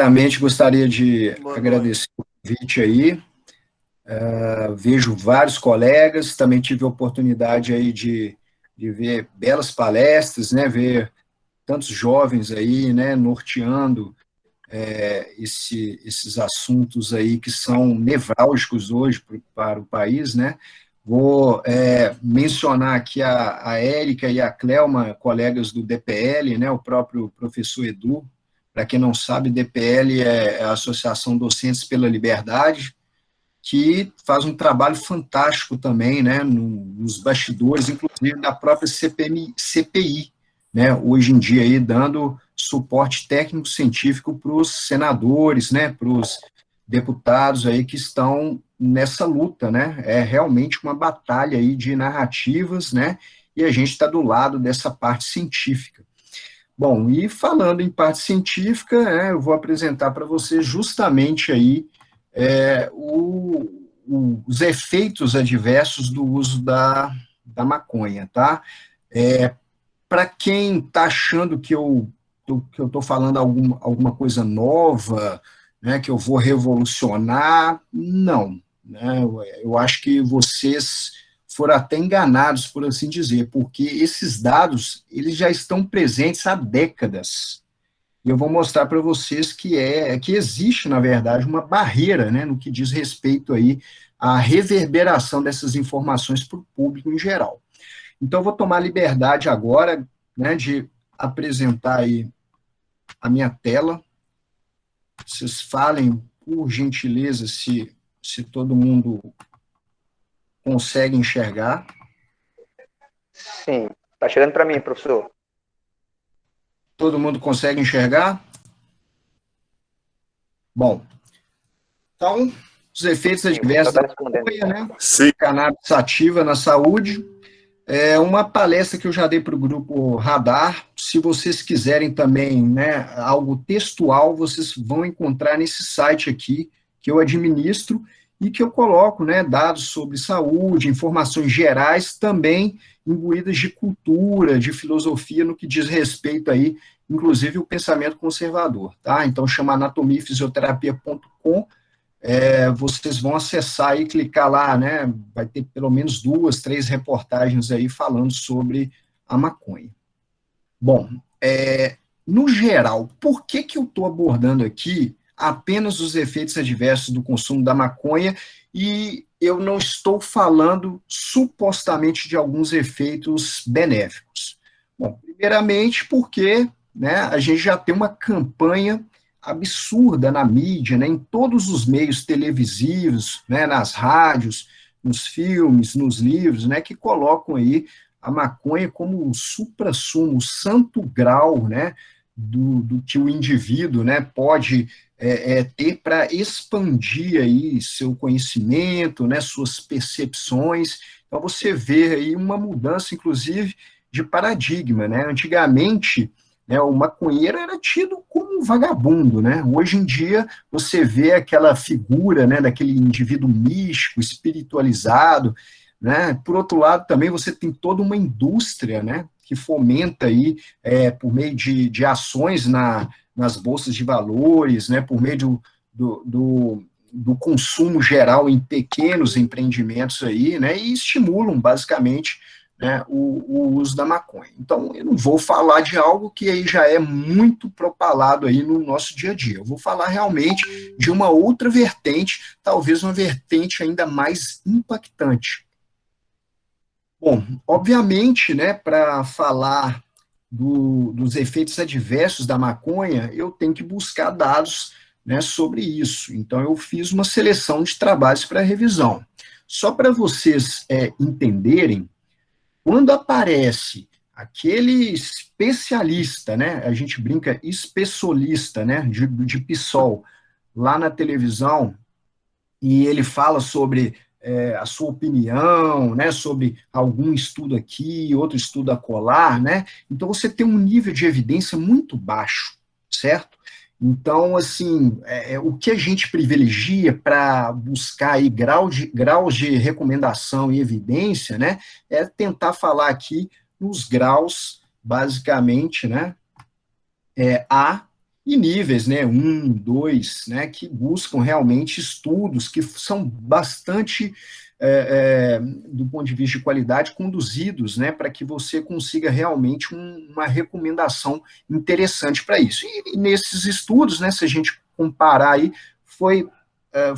Primeiramente, gostaria de Boa agradecer noite. o convite aí. Vejo vários colegas, também tive a oportunidade aí de ver belas palestras, né, ver tantos jovens aí, né, norteando esses assuntos aí que são nevrálgicos hoje para o país, né. Vou mencionar aqui a Érica e a Clelma, colegas do DPL, né, o próprio professor Edu. Para quem não sabe, DPL é a Associação Docentes pela Liberdade, que faz um trabalho fantástico também, né, nos bastidores, inclusive da própria CPI, né, hoje em dia aí dando suporte técnico-científico para os senadores, né, para os deputados aí que estão nessa luta, né, é realmente uma batalha aí de narrativas, né, e a gente está do lado dessa parte científica. Bom, e falando em parte científica, eu vou apresentar para você justamente aí os efeitos adversos do uso da maconha, tá? Para quem está achando que eu estou falando alguma coisa nova, né, que eu vou revolucionar, não. Né, eu acho que vocês foram até enganados, por assim dizer, porque esses dados eles já estão presentes há décadas. E eu vou mostrar para vocês que existe, na verdade, uma barreira, né, no que diz respeito aí à reverberação dessas informações para o público em geral. Então, eu vou tomar liberdade agora, né, de apresentar aí a minha tela. Vocês falem, por gentileza, se todo mundo consegue enxergar. Sim, tá chegando para mim, professor. Todo mundo consegue enxergar? Bom, então, os efeitos Sim, o professor adversos da está respondendo. maconha, né? Sim. Cannabis sativa na saúde. É uma palestra que eu já dei para o grupo Radar. Se vocês quiserem também, né, algo textual, vocês vão encontrar nesse site aqui que eu administro e que eu coloco, né, dados sobre saúde, informações gerais, também imbuídas de cultura, de filosofia, no que diz respeito aí, inclusive o pensamento conservador, tá? Então chama anatomiafisioterapia.com. Vocês vão acessar e clicar lá, né? Vai ter pelo menos 2, 3 reportagens aí falando sobre a maconha. Bom, no geral, por que eu estou abordando aqui apenas os efeitos adversos do consumo da maconha e eu não estou falando supostamente de alguns efeitos benéficos? Bom, primeiramente porque, né, a gente já tem uma campanha absurda na mídia, né, em todos os meios televisivos, né, nas rádios, nos filmes, nos livros, né, que colocam aí a maconha como o suprassumo, o santo grau, né, do que o indivíduo, né, pode ter para expandir aí seu conhecimento, né, suas percepções. Então você vê aí uma mudança, inclusive, de paradigma, né? Antigamente, né, o maconheiro era tido como um vagabundo, né? Hoje em dia você vê aquela figura, né, daquele indivíduo místico, espiritualizado, né? Por outro lado, também você tem toda uma indústria, né, que fomenta aí, por meio de ações nas bolsas de valores, né, por meio do consumo geral em pequenos empreendimentos aí, né, e estimulam basicamente, né, o uso da maconha. Então, eu não vou falar de algo que aí já é muito propalado aí no nosso dia a dia. Eu vou falar realmente de uma outra vertente, talvez uma vertente ainda mais impactante. Bom, obviamente, né, para falar dos efeitos adversos da maconha, eu tenho que buscar dados, né, sobre isso. Então, eu fiz uma seleção de trabalhos para revisão. Só para vocês entenderem, quando aparece aquele especialista, né, a gente brinca especialista, né, de PSOL, lá na televisão, e ele fala sobre a sua opinião, né, sobre algum estudo aqui, outro estudo acolá, né, então você tem um nível de evidência muito baixo, certo? Então, assim, o que a gente privilegia para buscar aí graus de recomendação e evidência, né, é tentar falar aqui nos graus, basicamente, né, A e níveis, né, um, dois, né, que buscam realmente estudos que são bastante, do ponto de vista de qualidade, conduzidos, né, para que você consiga realmente uma recomendação interessante para isso. E nesses estudos, né, se a gente comparar aí, foi,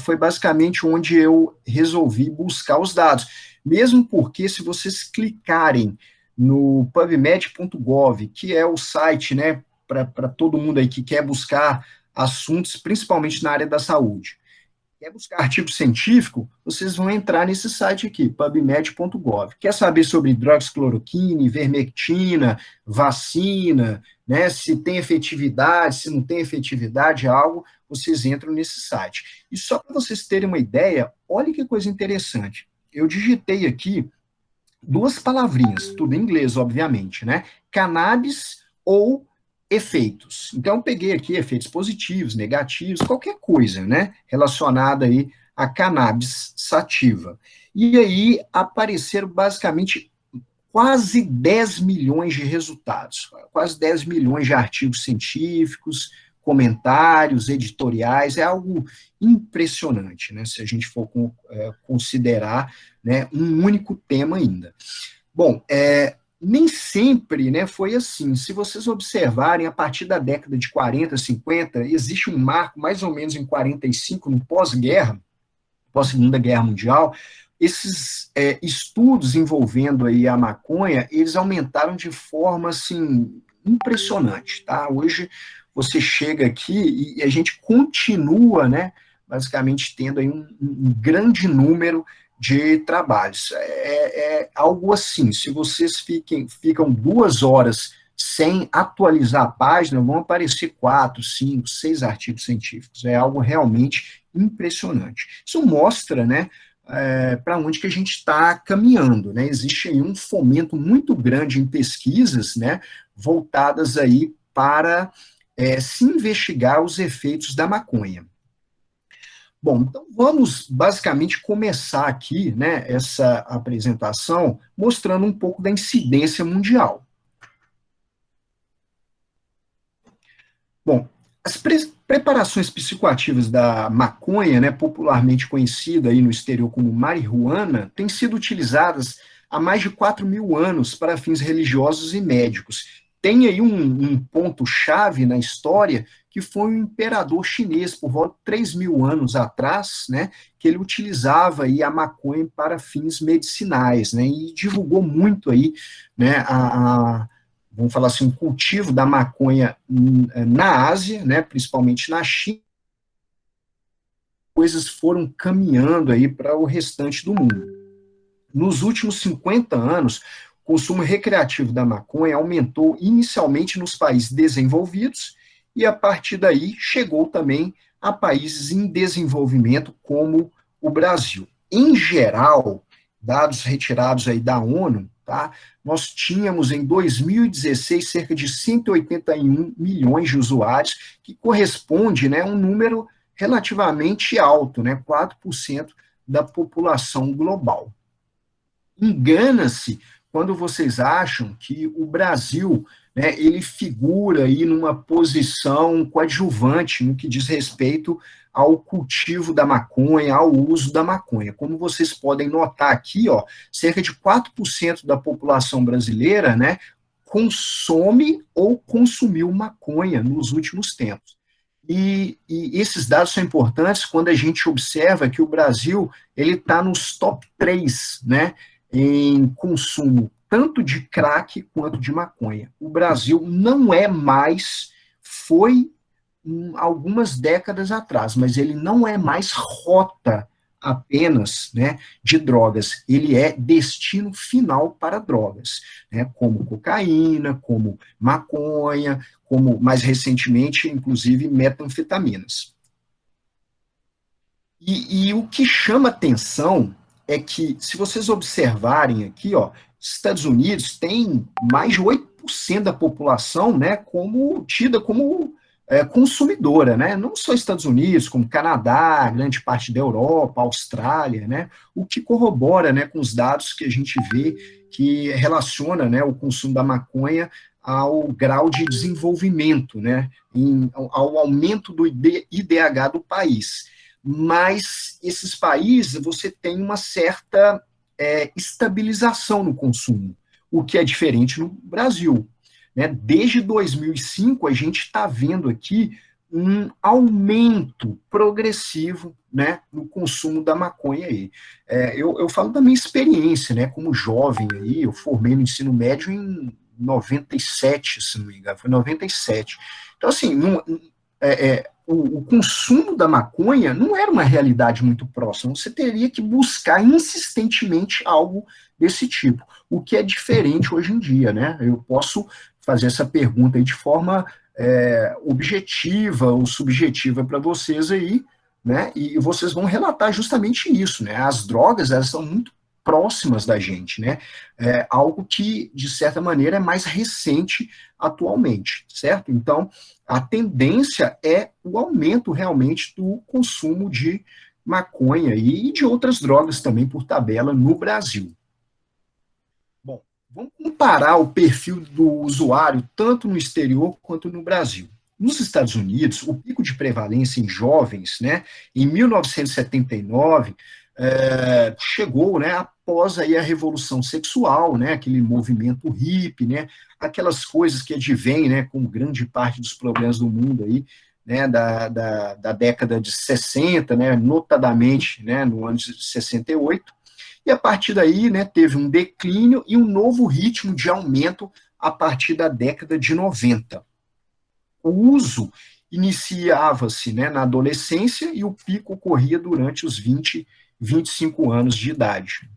foi basicamente onde eu resolvi buscar os dados. Mesmo porque, se vocês clicarem no pubmed.gov, que é o site, né, para todo mundo aí que quer buscar assuntos, principalmente na área da saúde. Quer buscar artigo científico, vocês vão entrar nesse site aqui, pubmed.gov. Quer saber sobre hidroxicloroquina, ivermectina, vacina, né, se tem efetividade, se não tem efetividade, algo, vocês entram nesse site. E só para vocês terem uma ideia, olha que coisa interessante. Eu digitei aqui duas palavrinhas, tudo em inglês, obviamente, né? Cannabis ou efeitos. Então, eu peguei aqui efeitos positivos, negativos, qualquer coisa, né? Relacionada aí a cannabis sativa. E aí apareceram basicamente quase 10 milhões de resultados, quase 10 milhões de artigos científicos, comentários, editoriais, é algo impressionante, né, se a gente for considerar, né, um único tema ainda. Bom, nem sempre, né, foi assim. Se vocês observarem, a partir da década de 40, 50, existe um marco, mais ou menos em 45, no pós-guerra, pós-segunda guerra mundial, esses estudos envolvendo aí a maconha, eles aumentaram de forma, assim, impressionante, tá? Hoje você chega aqui e a gente continua, né, basicamente tendo aí um grande número de trabalhos. É algo assim, se vocês ficam 2 horas sem atualizar a página, vão aparecer 4, 5, 6 artigos científicos. É algo realmente impressionante. Isso mostra, né, para onde que a gente está caminhando, né? Existe aí um fomento muito grande em pesquisas, né, voltadas aí para se investigar os efeitos da maconha. Bom, então vamos basicamente começar aqui, né, essa apresentação mostrando um pouco da incidência mundial. Bom, as preparações psicoativas da maconha, né, popularmente conhecida aí no exterior como marihuana, têm sido utilizadas há mais de 4 mil anos para fins religiosos e médicos. Tem aí um ponto-chave na história, que foi um imperador chinês, por volta de 3 mil anos atrás, né, que ele utilizava aí a maconha para fins medicinais, né, e divulgou muito aí, né, vamos falar assim, um cultivo da maconha na Ásia, né, principalmente na China, coisas foram caminhando aí para o restante do mundo. Nos últimos 50 anos, o consumo recreativo da maconha aumentou inicialmente nos países desenvolvidos e, a partir daí, chegou também a países em desenvolvimento, como o Brasil. Em geral, dados retirados aí da ONU, tá? Nós tínhamos em 2016 cerca de 181 milhões de usuários, que corresponde, né, a um número relativamente alto, né, 4% da população global. Engana-se quando vocês acham que o Brasil, né, ele figura aí numa posição coadjuvante no que diz respeito ao cultivo da maconha, ao uso da maconha. Como vocês podem notar aqui, ó, cerca de 4% da população brasileira, né, consome ou consumiu maconha nos últimos tempos. E esses dados são importantes quando a gente observa que o Brasil ele está nos top 3, né, em consumo tanto de crack quanto de maconha. O Brasil não é mais, foi algumas décadas atrás, mas ele não é mais rota apenas, né, de drogas, ele é destino final para drogas, né, como cocaína, como maconha, como mais recentemente, inclusive, metanfetaminas. E o que chama atenção é que, se vocês observarem aqui, ó, Estados Unidos tem mais de 8% da população, né, como tida como consumidora, né, não só Estados Unidos, como Canadá, grande parte da Europa, Austrália, né, o que corrobora, né, com os dados que a gente vê que relaciona, né, o consumo da maconha ao grau de desenvolvimento, né, ao aumento do IDH do país. Mas esses países, você tem uma certa estabilização no consumo, o que é diferente no Brasil. Né? Desde 2005, a gente está vendo aqui um aumento progressivo, né, no consumo da maconha aí. Eu falo da minha experiência, né, como jovem aí, eu formei no ensino médio em 97, se não me engano, foi 97. Então, assim, o consumo da maconha não era uma realidade muito próxima, você teria que buscar insistentemente algo desse tipo, o que é diferente hoje em dia, né? Eu posso fazer essa pergunta aí de forma objetiva ou subjetiva para vocês aí, né? E vocês vão relatar justamente isso, né? As drogas, elas são muito próximas da gente, né? Algo que, de certa maneira, é mais recente atualmente, certo? Então, a tendência é o aumento realmente do consumo de maconha e de outras drogas também por tabela no Brasil. Bom, vamos comparar o perfil do usuário tanto no exterior quanto no Brasil. Nos Estados Unidos, o pico de prevalência em jovens, né, em 1979, chegou, né, após aí a revolução sexual, né, aquele movimento hippie, né, aquelas coisas que advêm, né, com grande parte dos problemas do mundo aí, né, da década de 60, né, notadamente, né, no ano de 68, e a partir daí, né, teve um declínio e um novo ritmo de aumento a partir da década de 90. O uso iniciava-se, né, na adolescência e o pico ocorria durante os 20, 25 anos de idade.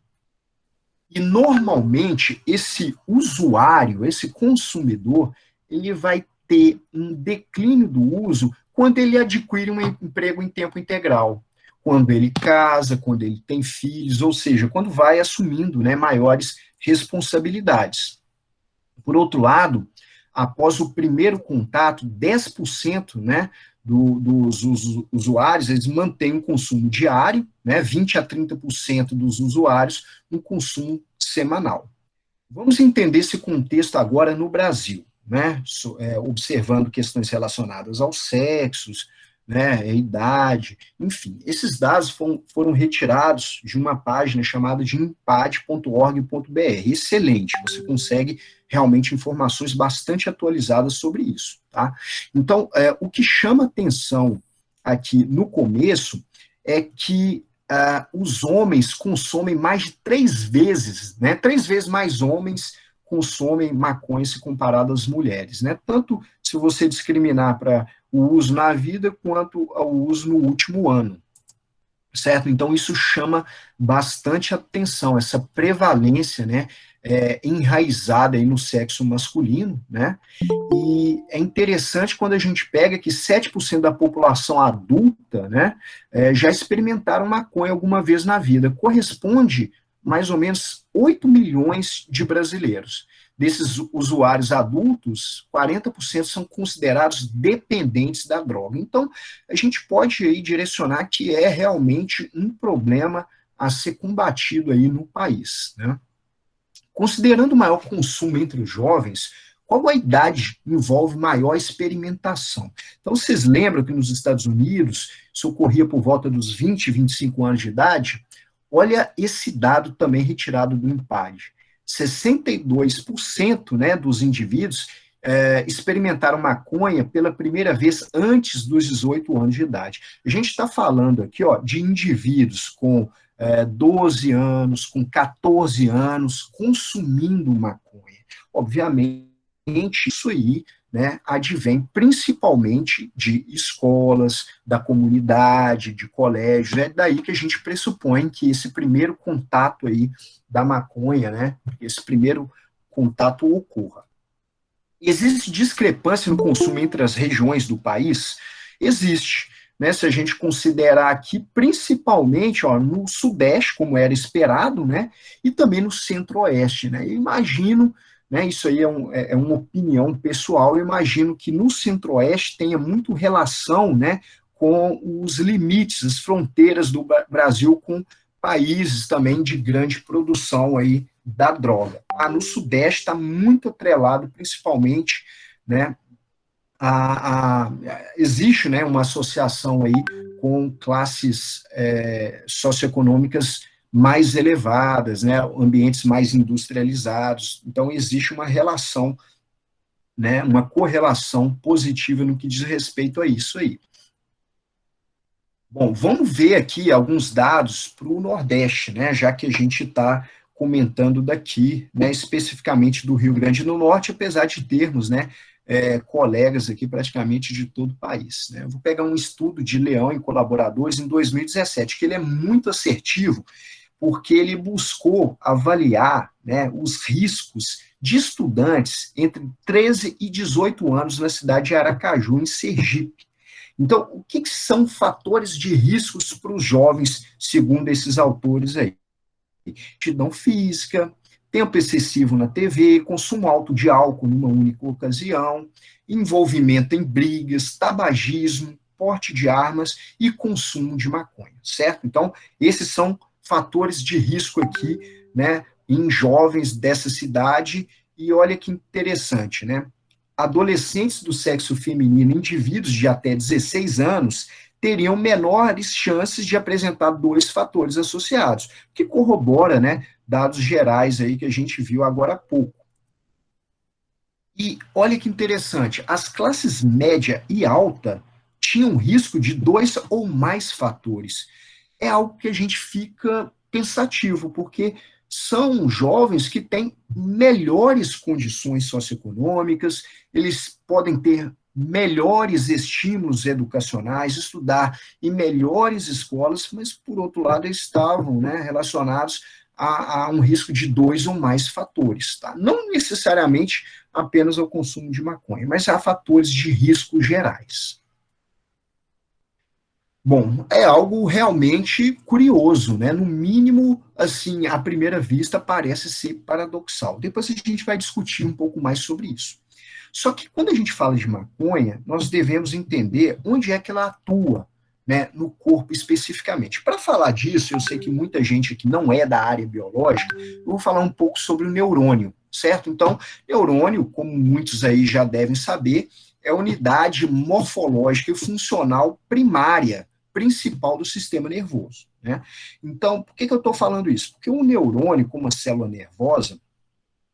E normalmente esse usuário, esse consumidor, ele vai ter um declínio do uso quando ele adquire um emprego em tempo integral, quando ele casa, quando ele tem filhos, ou seja, quando vai assumindo, né, maiores responsabilidades. Por outro lado, após o primeiro contato, 10%, né, dos usuários, eles mantêm um consumo diário, né, 20 a 30% dos usuários, um consumo semanal. Vamos entender esse contexto agora no Brasil, né, observando questões relacionadas aos sexos, né, a idade, enfim. Esses dados foram retirados de uma página chamada de empad.org.br. Excelente, você consegue realmente informações bastante atualizadas sobre isso. Tá? Então, o que chama atenção aqui no começo é que os homens consomem mais de 3 vezes, né? 3 vezes mais homens consomem maconha se comparado às mulheres, né? Tanto se você discriminar para o uso na vida quanto ao uso no último ano, certo? Então isso chama bastante atenção, essa prevalência, né, enraizada aí no sexo masculino, né? E é interessante quando a gente pega que 7% da população adulta, né, já experimentaram maconha alguma vez na vida. Corresponde mais ou menos 8 milhões de brasileiros. Desses usuários adultos, 40% são considerados dependentes da droga. Então, a gente pode aí direcionar que é realmente um problema a ser combatido aí no país, né? Considerando o maior consumo entre os jovens, qual a idade envolve maior experimentação? Então, vocês lembram que nos Estados Unidos isso ocorria por volta dos 20, 25 anos de idade? Olha esse dado também retirado do INPAD. 62%, né, dos indivíduos experimentaram maconha pela primeira vez antes dos 18 anos de idade. A gente está falando aqui, ó, de indivíduos com 12 anos, com 14 anos, consumindo maconha. Obviamente, isso aí, né, advém principalmente de escolas, da comunidade, de colégios, é daí que a gente pressupõe que esse primeiro contato aí da maconha, né, esse primeiro contato ocorra. Existe discrepância no consumo entre as regiões do país? Existe. Né, se a gente considerar aqui, principalmente ó, no Sudeste, como era esperado, né, e também no Centro-Oeste. Né, eu imagino, né, isso aí é uma opinião pessoal, eu imagino que no Centro-Oeste tenha muito relação, né, com os limites, as fronteiras do Brasil com países também de grande produção aí da droga. No Sudeste está muito atrelado, principalmente, né, existe, né, uma associação aí com classes socioeconômicas mais elevadas, né, ambientes mais industrializados. Então, existe uma relação, né, uma correlação positiva no que diz respeito a isso aí. Bom, vamos ver aqui alguns dados para o Nordeste, né, já que a gente está comentando daqui, né, especificamente do Rio Grande do Norte, apesar de termos, né, colegas aqui praticamente de todo o país. Né. Eu vou pegar um estudo de Leão e colaboradores em 2017, que ele é muito assertivo, porque ele buscou avaliar, né, os riscos de estudantes entre 13 e 18 anos na cidade de Aracaju, em Sergipe. Então, o que são fatores de riscos para os jovens, segundo esses autores aí? Aptidão física, tempo excessivo na TV, consumo alto de álcool numa única ocasião, envolvimento em brigas, tabagismo, porte de armas e consumo de maconha, certo? Então, esses são fatores de risco aqui, né, em jovens dessa cidade, e olha que interessante, né? Adolescentes do sexo feminino, indivíduos de até 16 anos, teriam menores chances de apresentar dois fatores associados, que corrobora, né, dados gerais aí que a gente viu agora há pouco. E olha que interessante, as classes média e alta tinham risco de dois ou mais fatores. É algo que a gente fica pensativo, porque são jovens que têm melhores condições socioeconômicas, eles podem ter melhores estímulos educacionais, estudar em melhores escolas, mas, por outro lado, eles estavam, né, relacionados a um risco de dois ou mais fatores. Tá? Não necessariamente apenas ao consumo de maconha, mas há fatores de risco gerais. Bom, é algo realmente curioso, né? No mínimo, assim, à primeira vista, parece ser paradoxal. Depois a gente vai discutir um pouco mais sobre isso. Só que quando a gente fala de maconha, nós devemos entender onde é que ela atua, né, no corpo especificamente. Para falar disso, eu sei que muita gente aqui não é da área biológica, eu vou falar um pouco sobre o neurônio, certo? Então, neurônio, como muitos aí já devem saber, é a unidade morfológica e funcional primária principal do sistema nervoso. Né? Então, por que eu estou falando isso? Porque o neurônio, como uma célula nervosa,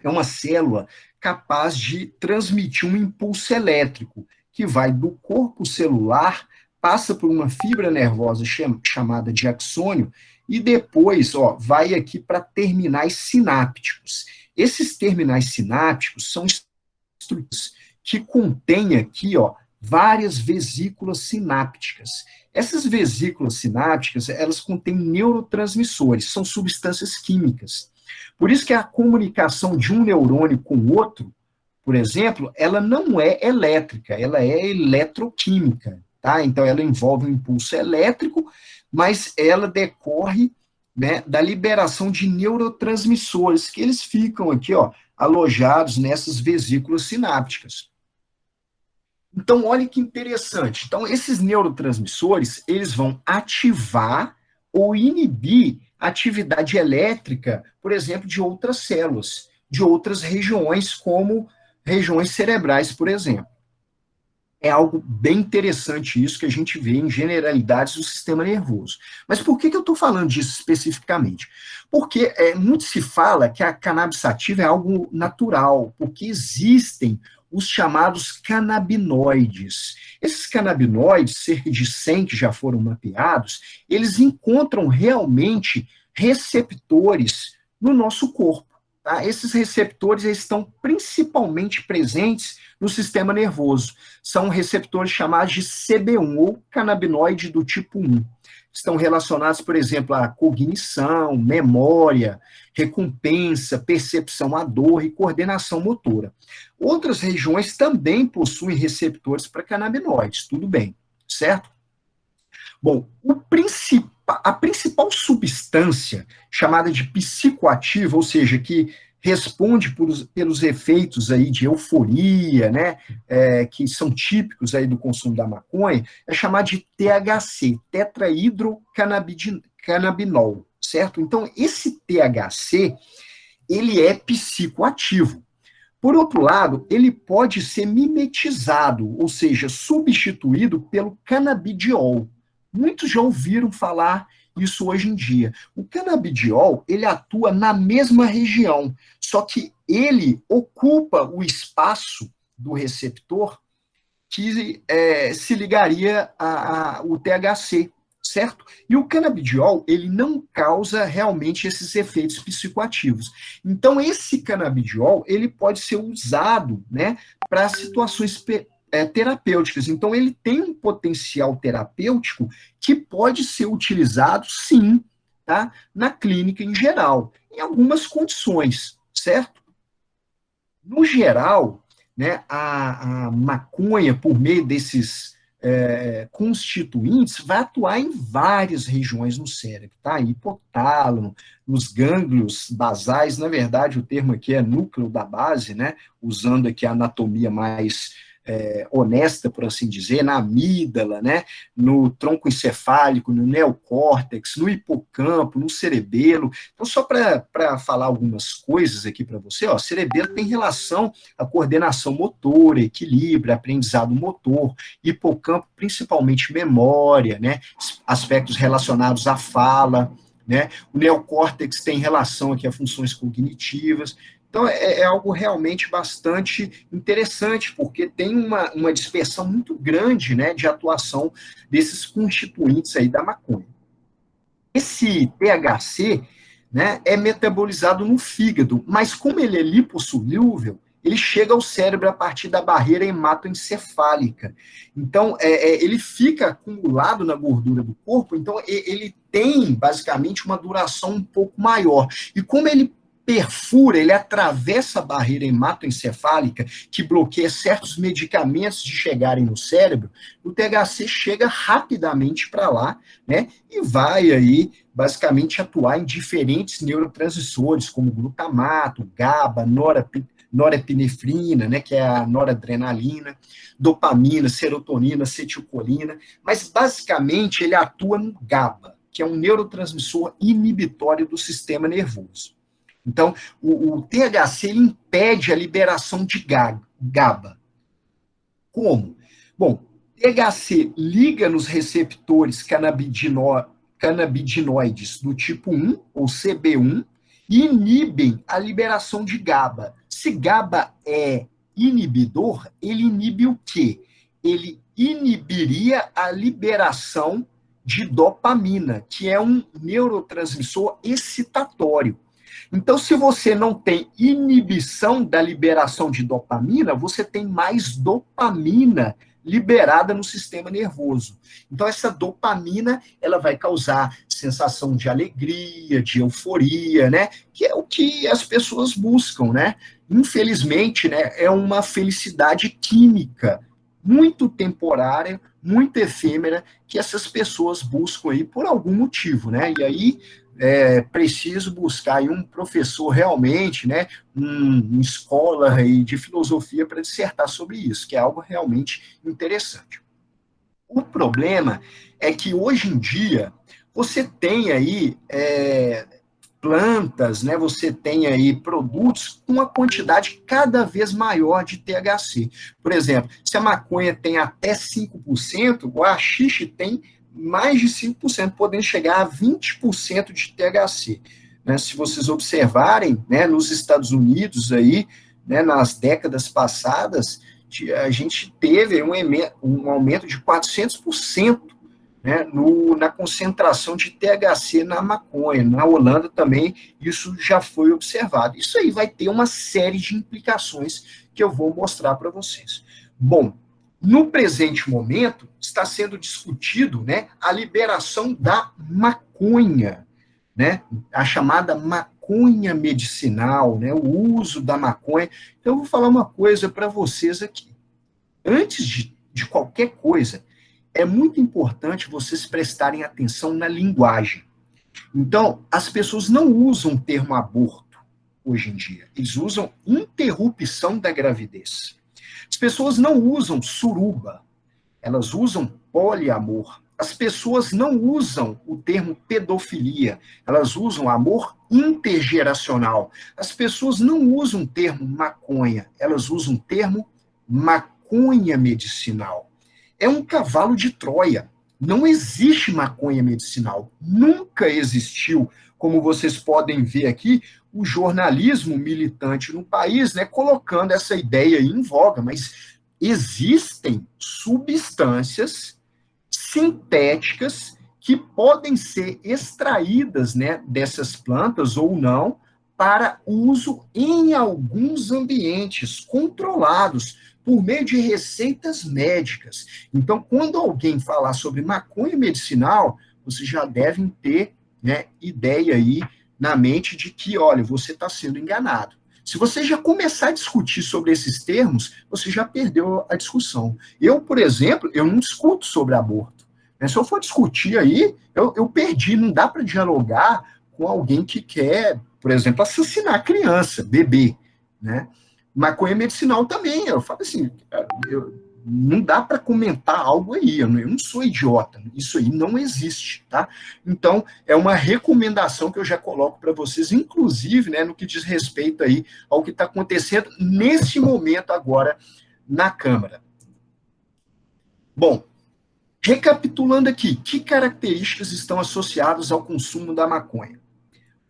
é uma célula capaz de transmitir um impulso elétrico que vai do corpo celular, passa por uma fibra nervosa chamada de axônio e depois vai aqui para terminais sinápticos. Esses terminais sinápticos são estruturas que contêm aqui várias vesículas sinápticas. Essas vesículas sinápticas, elas contêm neurotransmissores, são substâncias químicas. Por isso que a comunicação de um neurônio com o outro, por exemplo, ela não é elétrica, ela é eletroquímica, tá? Então ela envolve um impulso elétrico, mas ela decorre, né, da liberação de neurotransmissores, que eles ficam aqui, alojados nessas vesículas sinápticas. Então, olha que interessante. Então, esses neurotransmissores, eles vão ativar ou inibir a atividade elétrica, por exemplo, de outras células, de outras regiões, como regiões cerebrais, por exemplo. É algo bem interessante isso que a gente vê em generalidades do sistema nervoso. Mas por que eu estou falando disso especificamente? Porque muito se fala que a cannabis sativa é algo natural, porque existem os chamados canabinoides. Esses canabinoides, cerca de 100 que já foram mapeados, eles encontram realmente receptores no nosso corpo. Tá? Esses receptores estão principalmente presentes no sistema nervoso. São receptores chamados de CB1, ou canabinoide do tipo 1. Estão relacionados, por exemplo, à cognição, memória, recompensa, percepção à dor e coordenação motora. Outras regiões também possuem receptores para canabinoides, tudo bem, certo? Bom, a principal substância chamada de psicoativa, ou seja, que responde pelos efeitos aí de euforia, né, que são típicos aí do consumo da maconha, é chamada de THC, tetrahidrocannabinol, certo? Então, esse THC, ele é psicoativo. Por outro lado, ele pode ser mimetizado, ou seja, substituído pelo canabidiol. Muitos já ouviram falar isso hoje em dia. O canabidiol, ele atua na mesma região, só que ele ocupa o espaço do receptor que se ligaria ao THC, certo? E o canabidiol, ele não causa realmente esses efeitos psicoativos. Então, esse canabidiol, ele pode ser usado, né, para situações terapêuticas. Então, ele tem um potencial terapêutico que pode ser utilizado, sim, tá, na clínica em geral, em algumas condições, certo? No geral, né, a maconha, por meio desses constituintes, vai atuar em várias regiões no cérebro, tá? Hipotálamo, nos gânglios basais, na verdade, o termo aqui é núcleo da base, né? Usando aqui a anatomia mais honesta, por assim dizer, na amígdala, né? No tronco encefálico, no neocórtex, no hipocampo, no cerebelo. Então, só para falar algumas coisas aqui para você, ó, cerebelo tem relação à coordenação motora, equilíbrio, aprendizado motor, hipocampo, principalmente memória, né? Aspectos relacionados à fala, né? O neocórtex tem relação aqui a funções cognitivas. Então, é algo realmente bastante interessante, porque tem uma dispersão muito grande, né, de atuação desses constituintes aí da maconha. Esse THC, né, é metabolizado no fígado, mas como ele é lipossolúvel, ele chega ao cérebro a partir da barreira hematoencefálica. Então, ele fica acumulado na gordura do corpo, então ele tem, basicamente, uma duração um pouco maior. E como ele perfura, ele atravessa a barreira hematoencefálica, que bloqueia certos medicamentos de chegarem no cérebro, o THC chega rapidamente para lá, né, e vai aí, basicamente, atuar em diferentes neurotransmissores, como glutamato, GABA, norepinefrina, né, que é a noradrenalina, dopamina, serotonina, acetilcolina, mas, basicamente, ele atua no GABA, que é um neurotransmissor inibitório do sistema nervoso. Então, o THC ele impede a liberação de GABA. Como? Bom, THC liga nos receptores canabidinoides do tipo 1, ou CB1, e inibem a liberação de GABA. Se GABA é inibidor, ele inibe o quê? Ele inibiria a liberação de dopamina, que é um neurotransmissor excitatório. Então, se você não tem inibição da liberação de dopamina, você tem mais dopamina liberada no sistema nervoso. Então, essa dopamina, ela vai causar sensação de alegria, de euforia, né? Que é o que as pessoas buscam, né? Infelizmente, né, é uma felicidade química muito temporária, muito efêmera, que essas pessoas buscam aí por algum motivo, né? E aí preciso buscar aí um professor realmente, né, um escola aí de filosofia para dissertar sobre isso, que é algo realmente interessante. O problema é que hoje em dia você tem aí plantas, né, você tem aí produtos com uma quantidade cada vez maior de THC. Por exemplo, se a maconha tem até 5%, o haxixe tem mais de 5%, podendo chegar a 20% de THC. Né? Se vocês observarem, né, nos Estados Unidos, aí, né, nas décadas passadas, a gente teve um aumento de 400%, né, na concentração de THC na maconha. Na Holanda também isso já foi observado. Isso aí vai ter uma série de implicações que eu vou mostrar para vocês. Bom, no presente momento, está sendo discutido, né, a liberação da maconha, né, a chamada maconha medicinal, né, o uso da maconha. Então, eu vou falar uma coisa para vocês aqui. Antes de qualquer coisa, é muito importante vocês prestarem atenção na linguagem. Então, as pessoas não usam o termo aborto hoje em dia, eles usam interrupção da gravidez. As pessoas não usam suruba, elas usam poliamor. As pessoas não usam o termo pedofilia, elas usam amor intergeracional. As pessoas não usam o termo maconha, elas usam o termo maconha medicinal. É um cavalo de Troia. Não existe maconha medicinal. Nunca existiu, como vocês podem ver aqui, o jornalismo militante no país, né, colocando essa ideia aí em voga, mas existem substâncias sintéticas que podem ser extraídas, né, dessas plantas ou não para uso em alguns ambientes controlados por meio de receitas médicas. Então, quando alguém falar sobre maconha medicinal, vocês já devem ter, né, ideia aí na mente de que, olha, você está sendo enganado. Se você já começar a discutir sobre esses termos, você já perdeu a discussão. Eu, por exemplo, eu não discuto sobre aborto. Se eu for discutir aí, eu perdi. Não dá para dialogar com alguém que quer, por exemplo, assassinar criança, bebê, né? Maconha medicinal também. Eu falo assim, não dá para comentar algo aí. Eu não sou idiota. Isso aí não existe, tá? Então, é uma recomendação que eu já coloco para vocês, inclusive, né, no que diz respeito aí ao que está acontecendo nesse momento agora na Câmara. Bom, recapitulando aqui, que características estão associadas ao consumo da maconha?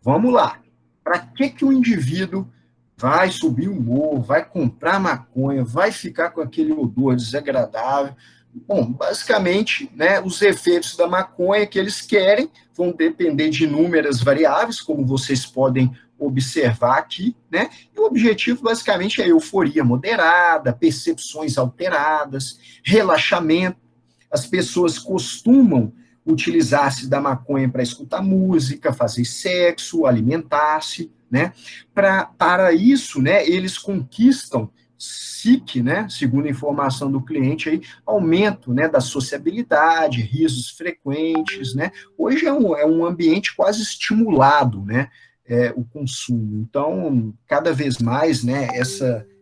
Vamos lá. Para que o indivíduo vai subir o morro, vai comprar maconha, vai ficar com aquele odor desagradável? Bom, basicamente, né, os efeitos da maconha que eles querem vão depender de inúmeras variáveis, como vocês podem observar aqui, né? E o objetivo, basicamente, é euforia moderada, percepções alteradas, relaxamento. As pessoas costumam utilizar-se da maconha para escutar música, fazer sexo, alimentar-se, né? Para isso, né, eles conquistam SIC, né, segundo a informação do cliente, aí, aumento, né, da sociabilidade, risos frequentes, né? Hoje é um ambiente quase estimulado, né, o consumo. Então, cada vez mais, né,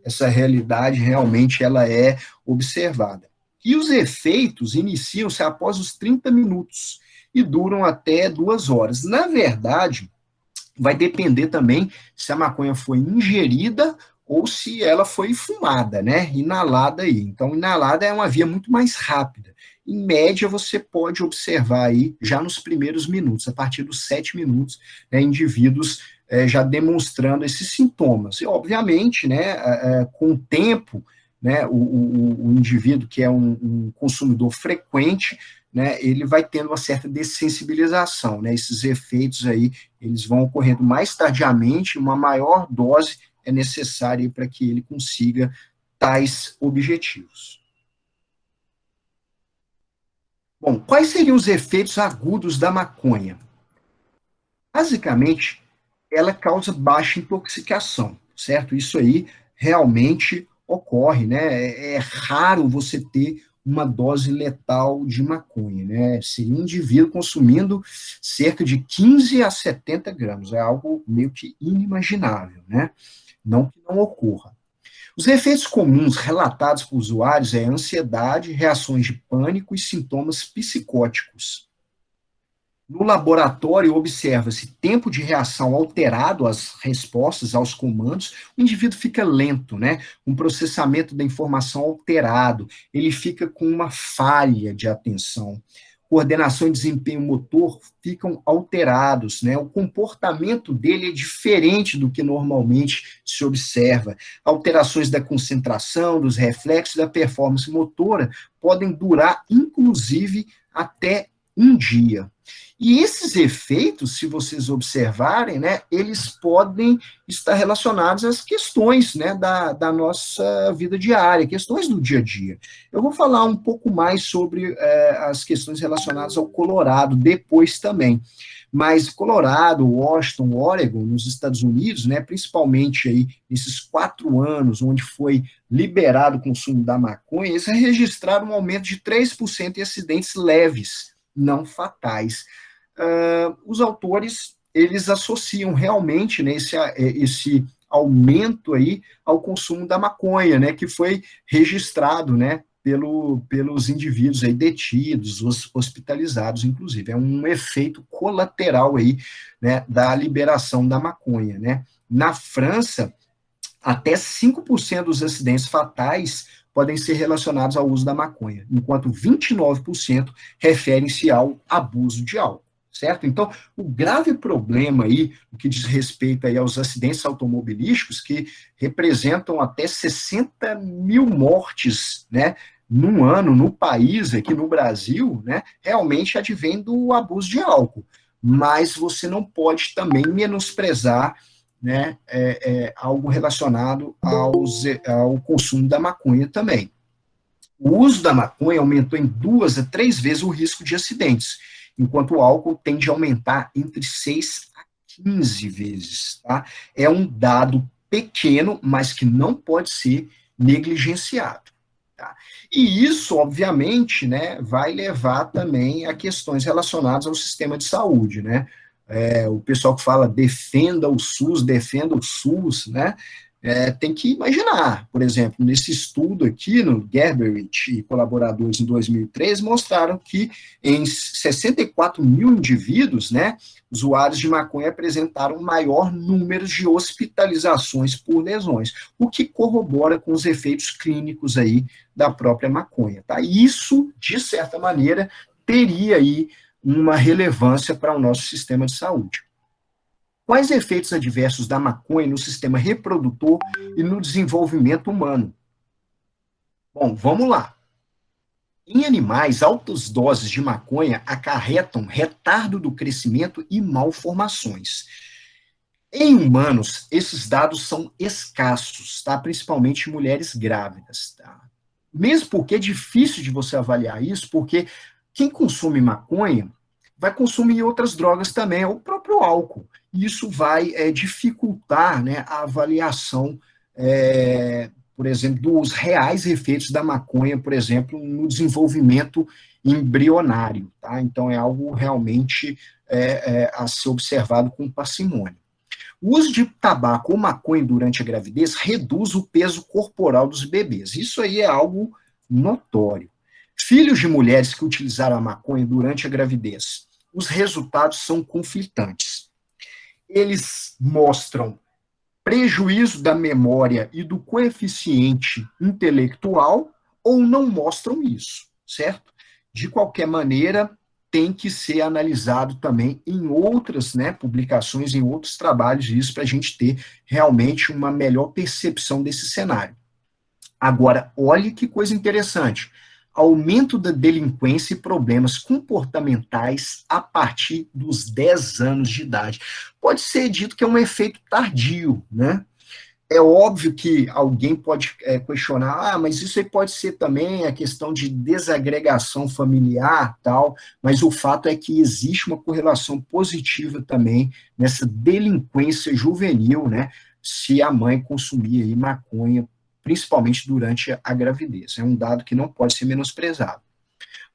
essa realidade realmente ela é observada. E os efeitos iniciam-se após os 30 minutos e duram até 2 horas. Na verdade, vai depender também se a maconha foi ingerida ou se ela foi fumada, né? Inalada aí. Então, inalada é uma via muito mais rápida. Em média, você pode observar aí, já nos primeiros minutos, a partir dos 7 minutos, né, indivíduos já demonstrando esses sintomas. E, obviamente, né, com o tempo, né, o indivíduo que é um consumidor frequente, né, ele vai tendo uma certa dessensibilização, né, esses efeitos aí, eles vão ocorrendo mais tardiamente, uma maior dose é necessária para que ele consiga tais objetivos. Bom, quais seriam os efeitos agudos da maconha? Basicamente, ela causa baixa intoxicação, certo? Isso aí realmente ocorre, né? É raro você ter uma dose letal de maconha, né? Seria um indivíduo consumindo cerca de 15 a 70 gramas, é algo meio que inimaginável, né? Não que não ocorra. Os efeitos comuns relatados por usuários é ansiedade, reações de pânico e sintomas psicóticos. No laboratório, observa-se tempo de reação alterado às respostas, aos comandos, o indivíduo fica lento, né? Um processamento da informação alterado, ele fica com uma falha de atenção. Coordenação e desempenho motor ficam alterados, né? O comportamento dele é diferente do que normalmente se observa. Alterações da concentração, dos reflexos, da performance motora podem durar, inclusive, até um dia. E esses efeitos, se vocês observarem, né, eles podem estar relacionados às questões, né, da nossa vida diária, questões do dia a dia. Eu vou falar um pouco mais sobre as questões relacionadas ao Colorado depois também. Mas Colorado, Washington, Oregon, nos Estados Unidos, né, principalmente aí nesses 4 anos onde foi liberado o consumo da maconha, eles registraram um aumento de 3% em acidentes leves, não fatais. Os autores, eles associam realmente, né, esse aumento aí ao consumo da maconha, né, que foi registrado, né, pelos indivíduos aí detidos, hospitalizados, inclusive. É um efeito colateral aí, né, da liberação da maconha, né? Na França, até 5% dos acidentes fatais podem ser relacionados ao uso da maconha, enquanto 29% referem-se ao abuso de álcool, certo? Então, o grave problema aí, o que diz respeito aí aos acidentes automobilísticos, que representam até 60 mil mortes, né, num ano, no país, aqui no Brasil, né, realmente advém do abuso de álcool. Mas você não pode também menosprezar, né, algo relacionado ao consumo da maconha também. O uso da maconha aumentou em 2 a 3 vezes o risco de acidentes, enquanto o álcool tende a aumentar entre 6 a 15 vezes. Tá? É um dado pequeno, mas que não pode ser negligenciado. Tá? E isso, obviamente, né, vai levar também a questões relacionadas ao sistema de saúde, né? O pessoal que fala defenda o SUS, né? Tem que imaginar, por exemplo, nesse estudo aqui, no Gerberich e colaboradores em 2003, mostraram que em 64 mil indivíduos, né, usuários de maconha apresentaram maior número de hospitalizações por lesões, o que corrobora com os efeitos clínicos aí da própria maconha. Tá? Isso, de certa maneira, teria aí uma relevância para o nosso sistema de saúde. Quais efeitos adversos da maconha no sistema reprodutor e no desenvolvimento humano? Bom, vamos lá. Em animais, altas doses de maconha acarretam retardo do crescimento e malformações. Em humanos, esses dados são escassos, tá? Principalmente em mulheres grávidas. Tá? Mesmo porque é difícil de você avaliar isso, porque quem consome maconha vai consumir outras drogas também, ou o próprio álcool. E isso vai dificultar, né, a avaliação, por exemplo, dos reais efeitos da maconha, por exemplo, no desenvolvimento embrionário. Tá? Então, é algo realmente a ser observado com parcimônia. O uso de tabaco ou maconha durante a gravidez reduz o peso corporal dos bebês. Isso aí é algo notório. Filhos de mulheres que utilizaram a maconha durante a gravidez, os resultados são conflitantes. Eles mostram prejuízo da memória e do coeficiente intelectual ou não mostram isso, certo? De qualquer maneira, tem que ser analisado também em outras, né, publicações, em outros trabalhos, isso para a gente ter realmente uma melhor percepção desse cenário. Agora, olhe que coisa interessante. Aumento da delinquência e problemas comportamentais a partir dos 10 anos de idade. Pode ser dito que é um efeito tardio, né? É óbvio que alguém pode questionar, mas isso aí pode ser também a questão de desagregação familiar, tal, mas o fato é que existe uma correlação positiva também nessa delinquência juvenil, né, se a mãe consumir aí maconha, principalmente durante a gravidez. É um dado que não pode ser menosprezado.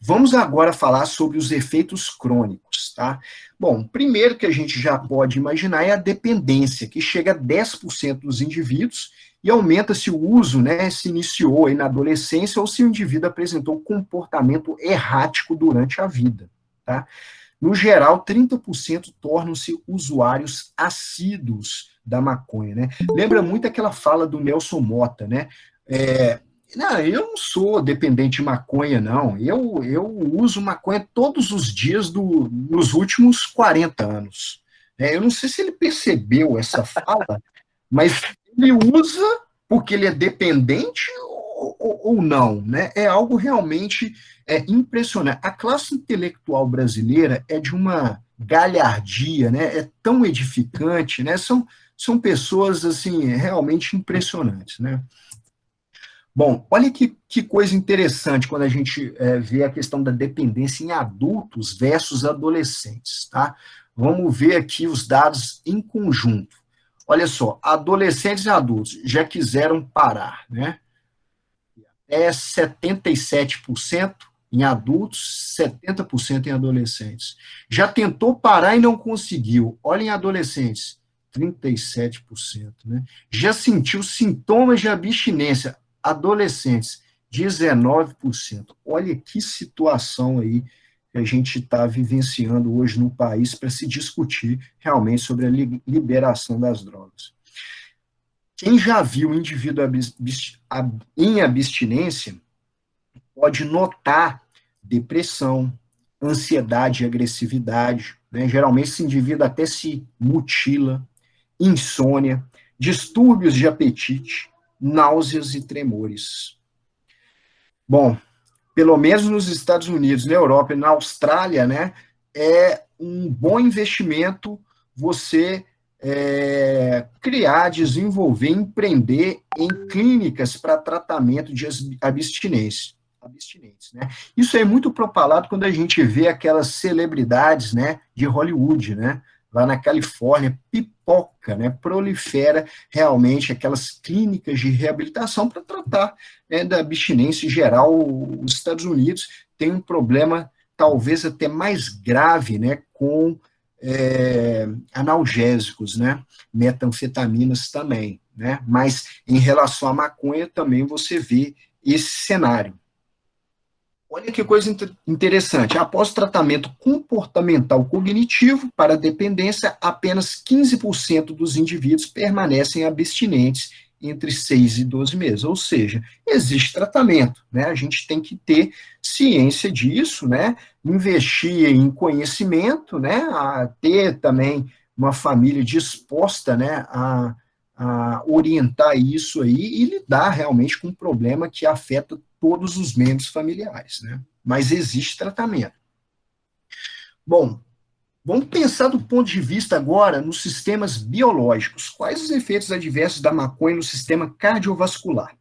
Vamos agora falar sobre os efeitos crônicos, tá? Bom, primeiro que a gente já pode imaginar é a dependência, que chega a 10% dos indivíduos e aumenta se o uso, né, se iniciou aí na adolescência ou se o indivíduo apresentou comportamento errático durante a vida, tá? No geral, 30% tornam-se usuários assíduos da maconha, né? Lembra muito aquela fala do Nelson Motta, né? Não, eu não sou dependente de maconha, não. Eu uso maconha todos os dias nos últimos 40 anos. Eu não sei se ele percebeu essa fala, mas ele usa porque ele é dependente ou não, né? É algo realmente impressionante. A classe intelectual brasileira é de uma galhardia, né? É tão edificante, né? São pessoas assim realmente impressionantes, né? Bom, olha que coisa interessante quando a gente vê a questão da dependência em adultos versus adolescentes, tá? Vamos ver aqui os dados em conjunto. Olha só, adolescentes e adultos já quiseram parar, né? 77% em adultos, 70% em adolescentes. Já tentou parar e não conseguiu. Olha em adolescentes, 37%, né? Já sentiu sintomas de abstinência, adolescentes, 19%. Olha que situação aí que a gente está vivenciando hoje no país para se discutir realmente sobre a liberação das drogas. Quem já viu um indivíduo em abstinência pode notar depressão, ansiedade e agressividade, né? Geralmente esse indivíduo até se mutila, insônia, distúrbios de apetite, náuseas e tremores. Bom, pelo menos nos Estados Unidos, na Europa e na Austrália, né, é um bom investimento você criar, desenvolver, empreender em clínicas para tratamento de abstinentes, né? Isso é muito propalado quando a gente vê aquelas celebridades, né, de Hollywood, né? Lá na Califórnia, pipoca, né? Prolifera realmente aquelas clínicas de reabilitação para tratar, né, da abstinência em geral. Os Estados Unidos tem um problema talvez até mais grave, né, com analgésicos, né, metanfetaminas também, né, mas em relação à maconha também você vê esse cenário. Olha que coisa interessante. Após tratamento comportamental cognitivo para dependência, apenas 15% dos indivíduos permanecem abstinentes entre 6 e 12 meses. Ou seja, existe tratamento, né? A gente tem que ter ciência disso, né? Investir em conhecimento, né? A ter também uma família disposta, né, a orientar isso aí e lidar realmente com um problema que afeta todos os membros familiares, né? Mas existe tratamento. Bom, vamos pensar do ponto de vista agora nos sistemas biológicos. Quais os efeitos adversos da maconha no sistema cardiovascular?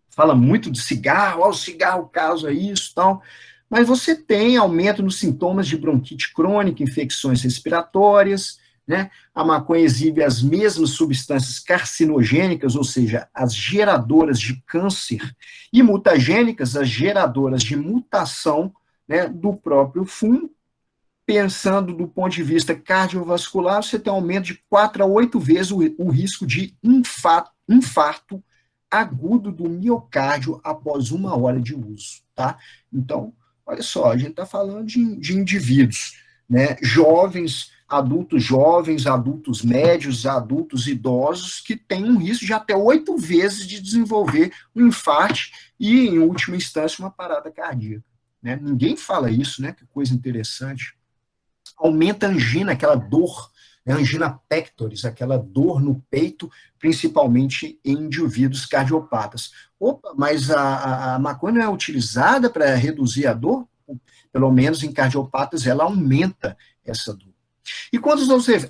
Fala muito de cigarro, o cigarro causa isso, tal, mas você tem aumento nos sintomas de bronquite crônica, infecções respiratórias, né? A maconha exibe as mesmas substâncias carcinogênicas, ou seja, as geradoras de câncer, e mutagênicas, as geradoras de mutação, né, do próprio fumo. Pensando do ponto de vista cardiovascular, você tem um aumento de 4 a 8 vezes o risco de infarto agudo do miocárdio após 1 hora de uso, tá? Então, olha só, a gente está falando de indivíduos, né, jovens, adultos médios, adultos idosos, que têm um risco de até 8 vezes de desenvolver um infarto e, em última instância, uma parada cardíaca, né? Ninguém fala isso, né? Que coisa interessante. Aumenta a angina, aquela dor, né, angina pectoris, aquela dor no peito, principalmente em indivíduos cardiopatas. Opa, mas a maconha não é utilizada para reduzir a dor? Pelo menos em cardiopatas ela aumenta essa dor. E quanto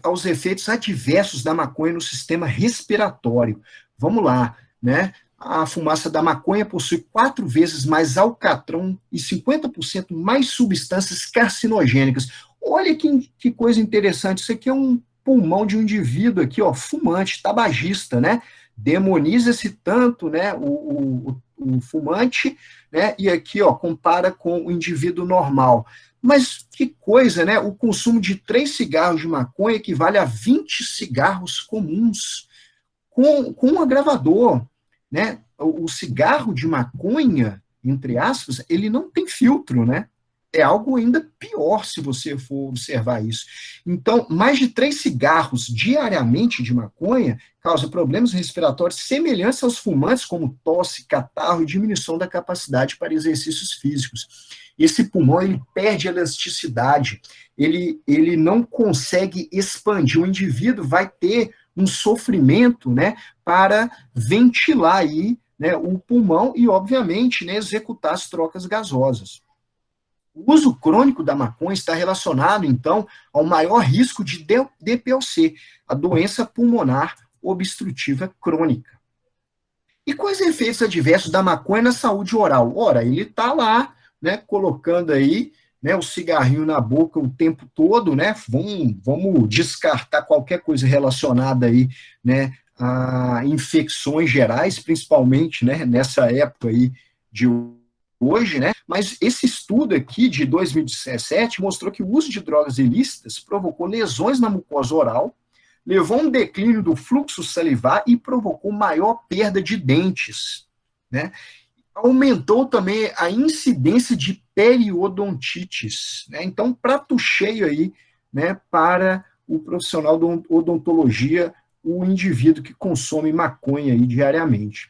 aos efeitos adversos da maconha no sistema respiratório? Vamos lá, né? A fumaça da maconha possui 4 vezes mais alcatrão e 50% mais substâncias carcinogênicas. Olha que coisa interessante. Isso aqui é um pulmão de um indivíduo aqui, ó, fumante, tabagista, né? Demoniza-se tanto, né, o fumante, né? E aqui, ó, compara com o indivíduo normal. Mas que coisa, né? O consumo de 3 cigarros de maconha equivale a 20 cigarros comuns, com um agravador, né? O cigarro de maconha, entre aspas, ele não tem filtro, né? É algo ainda pior se você for observar isso. Então, mais de 3 cigarros diariamente de maconha causa problemas respiratórios semelhantes aos fumantes, como tosse, catarro e diminuição da capacidade para exercícios físicos. Esse pulmão, ele perde elasticidade, ele não consegue expandir. O indivíduo vai ter um sofrimento, né, para ventilar aí, né, o pulmão e, obviamente, né, executar as trocas gasosas. O uso crônico da maconha está relacionado, então, ao maior risco de DPOC, a doença pulmonar obstrutiva crônica. E quais efeitos adversos da maconha na saúde oral? Ora, ele está lá, né, colocando aí, né, o cigarrinho na boca o tempo todo, né? Vamos descartar qualquer coisa relacionada aí, né, a infecções gerais, principalmente, né, nessa época aí de hoje, né? Mas esse estudo aqui de 2017 mostrou que o uso de drogas ilícitas provocou lesões na mucosa oral, levou a um declínio do fluxo salivar e provocou maior perda de dentes, né? aumentou também a incidência de periodontites, né? Então, prato cheio aí, né, para o profissional da odontologia, o indivíduo que consome maconha aí diariamente.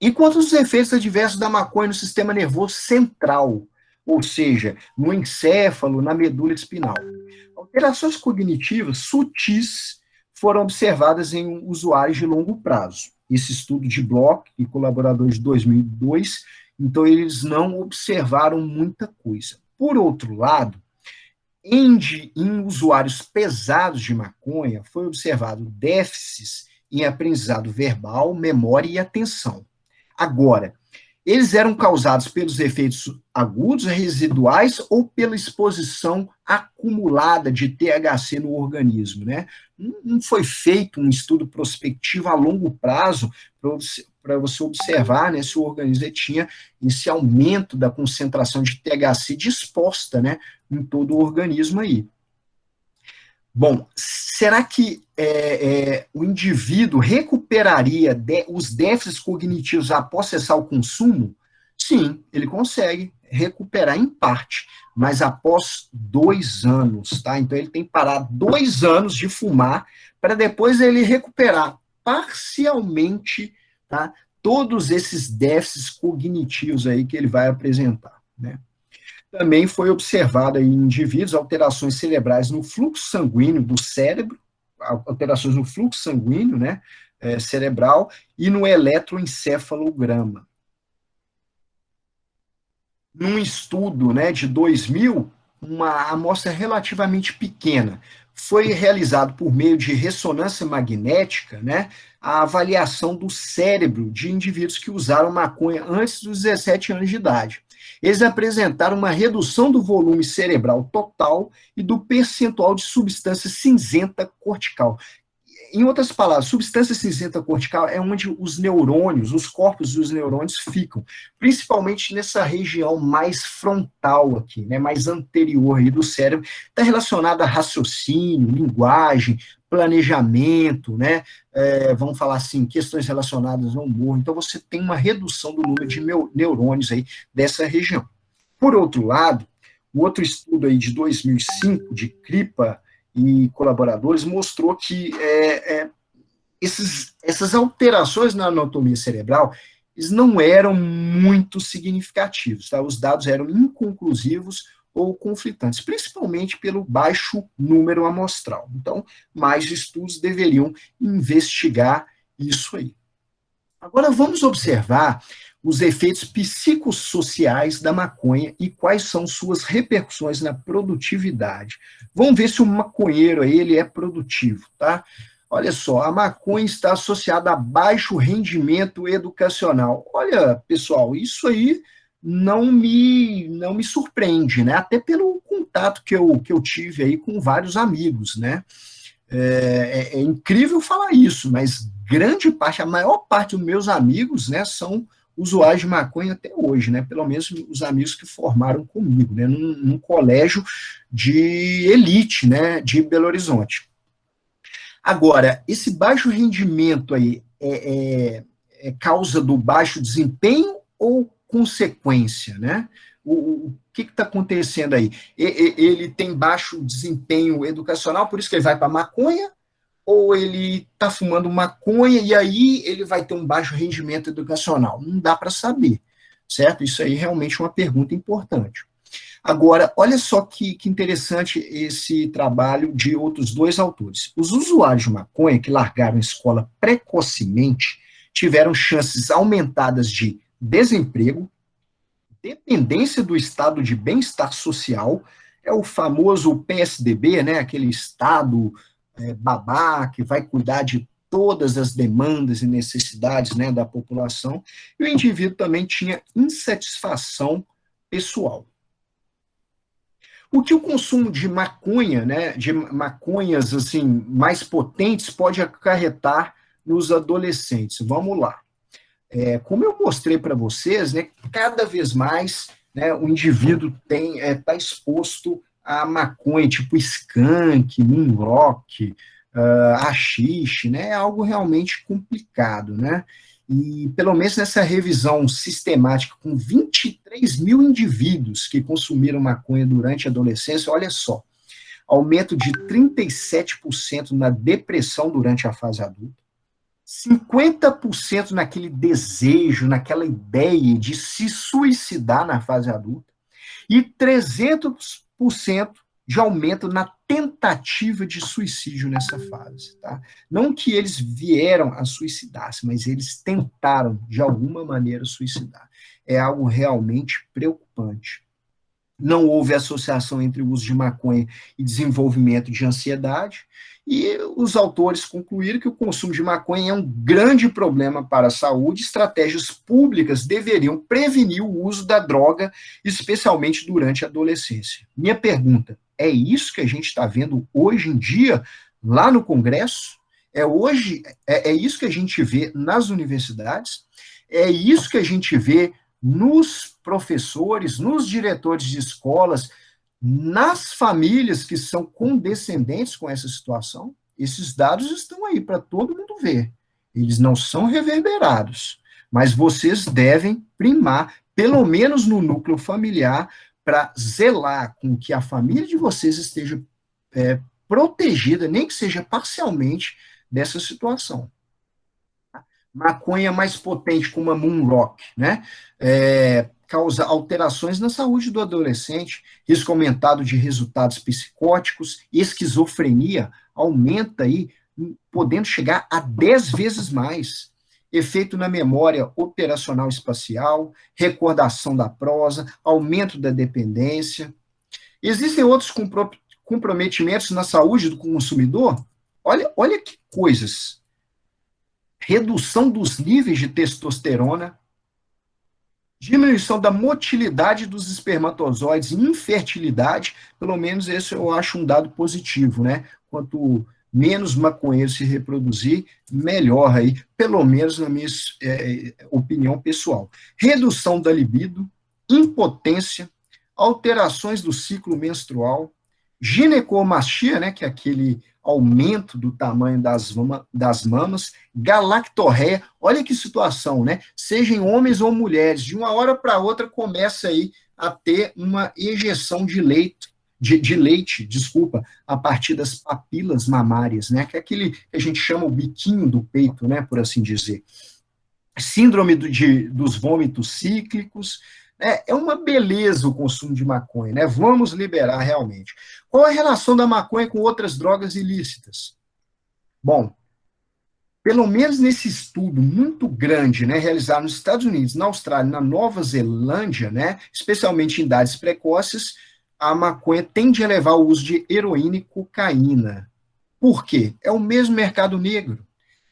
E quanto aos efeitos adversos da maconha no sistema nervoso central, ou seja, no encéfalo, na medula espinal. Alterações cognitivas sutis foram observadas em usuários de longo prazo. Esse estudo de Bloch e colaboradores de 2002, então eles não observaram muita coisa. Por outro lado, em usuários pesados de maconha, foi observado déficits em aprendizado verbal, memória e atenção. Agora, eles eram causados pelos efeitos agudos, residuais ou pela exposição acumulada de THC no organismo, né? Não foi feito um estudo prospectivo a longo prazo para você observar, né, se o organismo tinha esse aumento da concentração de THC disposta, né, em todo o organismo aí. Bom, será que o indivíduo recuperaria os déficits cognitivos após cessar o consumo? Sim, ele consegue recuperar em parte, mas após 2 anos, tá? Então ele tem que parar 2 anos de fumar para depois ele recuperar parcialmente, tá? Todos esses déficits cognitivos aí que ele vai apresentar, né? Também foi observada em indivíduos alterações cerebrais no fluxo sanguíneo do cérebro, alterações no fluxo sanguíneo, né, cerebral, e no eletroencefalograma. Num estudo, né, de 2000, uma amostra relativamente pequena, foi realizado por meio de ressonância magnética, né, a avaliação do cérebro de indivíduos que usaram maconha antes dos 17 anos de idade. Eles apresentaram uma redução do volume cerebral total e do percentual de substância cinzenta cortical. Em outras palavras, substância cinzenta cortical é onde os neurônios, os corpos dos neurônios ficam, principalmente nessa região mais frontal aqui, né, mais anterior aí do cérebro, está relacionada a raciocínio, linguagem, planejamento, né, vamos falar assim, questões relacionadas ao humor. Então você tem uma redução do número de neurônios aí dessa região. Por outro lado, o outro estudo aí de 2005, de Kripa e colaboradores, mostrou que essas alterações na anatomia cerebral eles não eram muito significativos, tá? Os dados eram inconclusivos ou conflitantes, principalmente pelo baixo número amostral. Então, mais estudos deveriam investigar isso aí. Agora, vamos observar os efeitos psicossociais da maconha e quais são suas repercussões na produtividade. Vamos ver se o maconheiro aí, ele é produtivo, tá? Olha só, a maconha está associada a baixo rendimento educacional. Olha, pessoal, isso aí não me surpreende, né? Até pelo contato que eu tive aí com vários amigos, né? É incrível falar isso, mas grande parte, a maior parte dos meus amigos, né, são usuários de maconha até hoje, né, pelo menos os amigos que formaram comigo, né, num colégio de elite, né, de Belo Horizonte. Agora, esse baixo rendimento aí é causa do baixo desempenho ou consequência, né? O que está acontecendo aí? Ele tem baixo desempenho educacional, por isso que ele vai para a maconha, ou ele está fumando maconha e aí ele vai ter um baixo rendimento educacional? Não dá para saber, certo? Isso aí é realmente uma pergunta importante. Agora, olha só que interessante esse trabalho de outros dois autores. Os usuários de maconha que largaram a escola precocemente tiveram chances aumentadas de desemprego, dependência do estado de bem-estar social, é o famoso PSDB, né, aquele estado babá que vai cuidar de todas as demandas e necessidades, né, da população, e o indivíduo também tinha insatisfação pessoal. O que o consumo de maconha, né, de maconhas assim mais potentes pode acarretar nos adolescentes? Vamos lá. Como eu mostrei para vocês, né, cada vez mais, né, o indivíduo está exposto a maconha, tipo skunk, moonrock, haxixe, né, é algo realmente complicado, né? E, pelo menos nessa revisão sistemática, com 23 mil indivíduos que consumiram maconha durante a adolescência, olha só, aumento de 37% na depressão durante a fase adulta, 50% naquele desejo, naquela ideia de se suicidar na fase adulta, e 300% de aumento na tentativa de suicídio nessa fase. Tá? Não que eles vieram a suicidar-se, mas eles tentaram, de alguma maneira, suicidar. É algo realmente preocupante. Não houve associação entre o uso de maconha e desenvolvimento de ansiedade, e os autores concluíram que o consumo de maconha é um grande problema para a saúde. Estratégias públicas deveriam prevenir o uso da droga, especialmente durante a adolescência. Minha pergunta, é isso que a gente está vendo hoje em dia lá no Congresso? É isso que a gente vê nas universidades? É isso que a gente vê nos professores, nos diretores de escolas, nas famílias que são condescendentes com essa situação? Esses dados estão aí para todo mundo ver. Eles não são reverberados, mas vocês devem primar, pelo menos no núcleo familiar, para zelar com que a família de vocês esteja protegida, nem que seja parcialmente, dessa situação. Maconha mais potente, como a Moon Rock, né? Causa alterações na saúde do adolescente, risco aumentado de resultados psicóticos, esquizofrenia aumenta aí, podendo chegar a 10 vezes mais. Efeito na memória operacional espacial, recordação da prosa, aumento da dependência. Existem outros comprometimentos na saúde do consumidor? Olha que coisas. Redução dos níveis de testosterona, diminuição da motilidade dos espermatozoides, infertilidade, pelo menos esse eu acho um dado positivo, né? Quanto menos maconheiro se reproduzir, melhor aí, pelo menos na minha opinião pessoal. Redução da libido, impotência, alterações do ciclo menstrual, ginecomastia, né, que é aquele aumento do tamanho das mamas, galactorreia, olha que situação, né? Sejam homens ou mulheres, de uma hora para outra começa aí a ter uma ejeção de leite, a partir das papilas mamárias, né? Que é aquele que a gente chama o biquinho do peito, né? Por assim dizer. Síndrome dos vômitos cíclicos. É uma beleza o consumo de maconha, né? Vamos liberar realmente. Qual a relação da maconha com outras drogas ilícitas? Bom, pelo menos nesse estudo muito grande, né, realizado nos Estados Unidos, na Austrália, na Nova Zelândia, né, especialmente em idades precoces, a maconha tende a levar ao uso de heroína e cocaína. Por quê? É o mesmo mercado negro.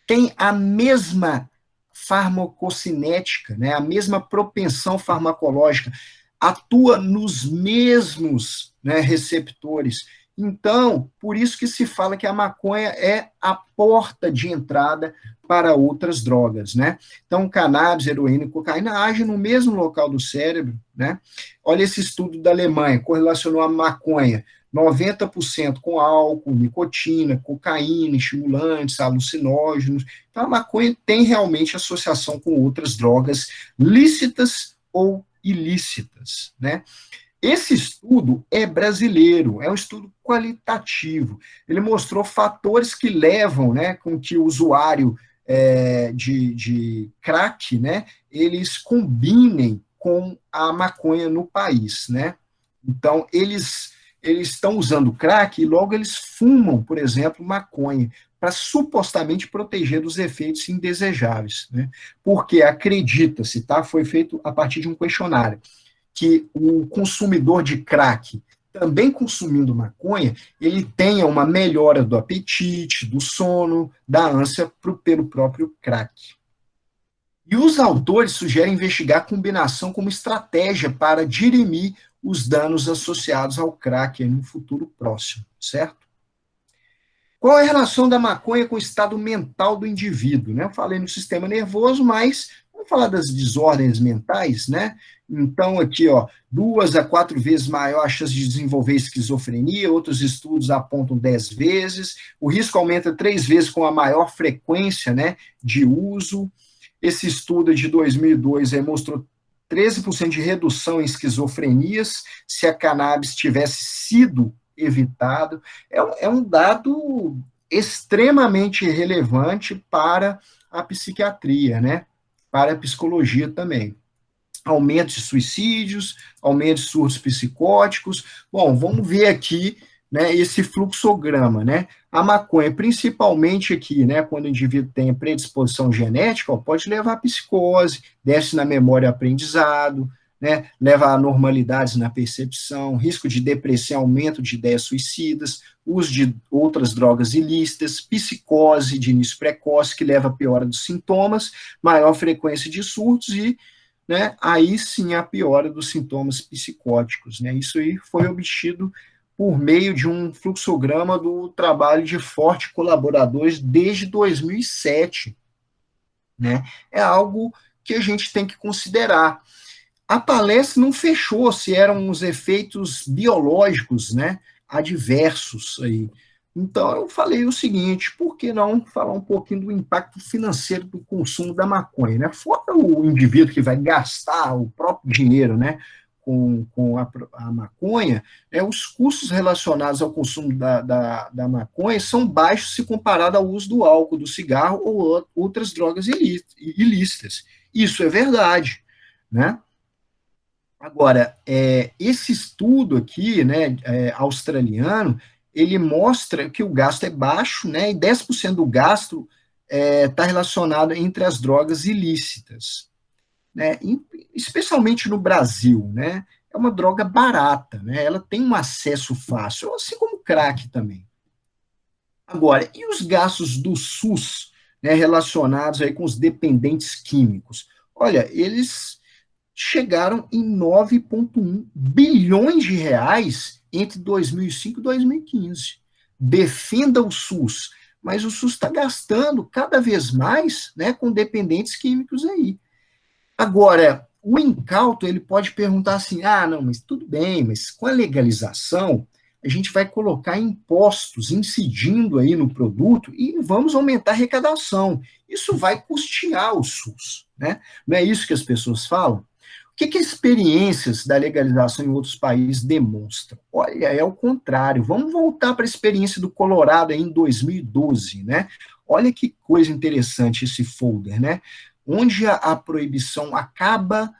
Tem a mesma farmacocinética, né, a mesma propensão farmacológica, atua nos mesmos, né, receptores. Então, por isso que se fala que a maconha é a porta de entrada para outras drogas, né? Então, cannabis, heroína e cocaína agem no mesmo local do cérebro, né? Olha esse estudo da Alemanha, correlacionou a maconha 90% com álcool, nicotina, cocaína, estimulantes, alucinógenos. Então, a maconha tem realmente associação com outras drogas lícitas ou ilícitas, né? Esse estudo é brasileiro, é um estudo qualitativo. Ele mostrou fatores que levam, né, com que o usuário de crack, né, eles combinem com a maconha no país, né? Então, eles estão usando crack e logo eles fumam, por exemplo, maconha, para supostamente proteger dos efeitos indesejáveis, né? Porque acredita-se, tá? Foi feito a partir de um questionário, que o consumidor de crack, também consumindo maconha, ele tenha uma melhora do apetite, do sono, da ânsia pelo próprio crack. E os autores sugerem investigar a combinação como estratégia para dirimir os danos associados ao crack no futuro próximo, certo? Qual é a relação da maconha com o estado mental do indivíduo? Né? Eu falei no sistema nervoso, mas vamos falar das desordens mentais, né? Então, aqui, 2 a 4 vezes maior a chance de desenvolver esquizofrenia, outros estudos apontam 10 vezes, o risco aumenta 3 vezes com a maior frequência, né, de uso. Esse estudo de 2002 mostrou 13% de redução em esquizofrenias se a cannabis tivesse sido evitado. É um dado extremamente relevante para a psiquiatria, né? Para a psicologia também. Aumento de suicídios, aumento de surtos psicóticos. Bom, vamos ver aqui, né, esse fluxograma, né? A maconha, principalmente aqui, né, quando o indivíduo tem predisposição genética, ó, pode levar a psicose, desce na memória e aprendizado, né, leva a anormalidades na percepção, risco de depressão, aumento de ideias suicidas, uso de outras drogas ilícitas, psicose de início precoce, que leva a piora dos sintomas, maior frequência de surtos e, né, aí sim a piora dos sintomas psicóticos, né? Isso aí foi obtido por meio de um fluxograma do trabalho de forte colaboradores desde 2007, né? É algo que a gente tem que considerar. A palestra não fechou se eram os efeitos biológicos, né, adversos aí. Então, eu falei o seguinte, por que não falar um pouquinho do impacto financeiro do consumo da maconha, né? Fora o indivíduo que vai gastar o próprio dinheiro, né, com a maconha, os custos relacionados ao consumo da maconha são baixos se comparado ao uso do álcool, do cigarro ou outras drogas ilícitas. Isso é verdade, né? Agora, esse estudo aqui, né, australiano, ele mostra que o gasto é baixo, né, e 10% do gasto está relacionado entre as drogas ilícitas, né, especialmente no Brasil, né, é uma droga barata, né, ela tem um acesso fácil, assim como o crack também. Agora, e os gastos do SUS, né, relacionados aí com os dependentes químicos? Olha, eles chegaram em 9,1 bilhões de reais entre 2005 e 2015. Defenda o SUS, mas o SUS está gastando cada vez mais, né, com dependentes químicos aí. Agora, o incauto, ele pode perguntar assim, não, mas tudo bem, mas com a legalização, a gente vai colocar impostos incidindo aí no produto e vamos aumentar a arrecadação. Isso vai custear o SUS, né? Não é isso que as pessoas falam? O que experiências da legalização em outros países demonstram? Olha, é o contrário. Vamos voltar para a experiência do Colorado aí em 2012, né? Olha que coisa interessante esse folder, né? Onde a proibição acaba,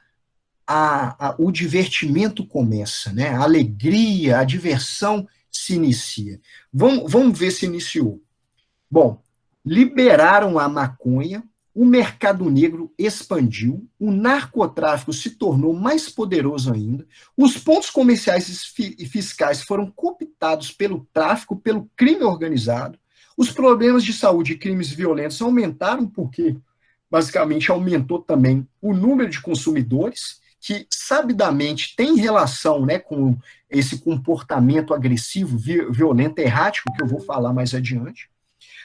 o divertimento começa, né? A alegria, a diversão se inicia. Vamos ver se iniciou. Bom, liberaram a maconha, o mercado negro expandiu, o narcotráfico se tornou mais poderoso ainda, os pontos comerciais e fiscais foram cooptados pelo tráfico, pelo crime organizado, os problemas de saúde e crimes violentos aumentaram porque, basicamente, aumentou também o número de consumidores, que sabidamente tem relação, né, com esse comportamento agressivo, violento, errático, que eu vou falar mais adiante.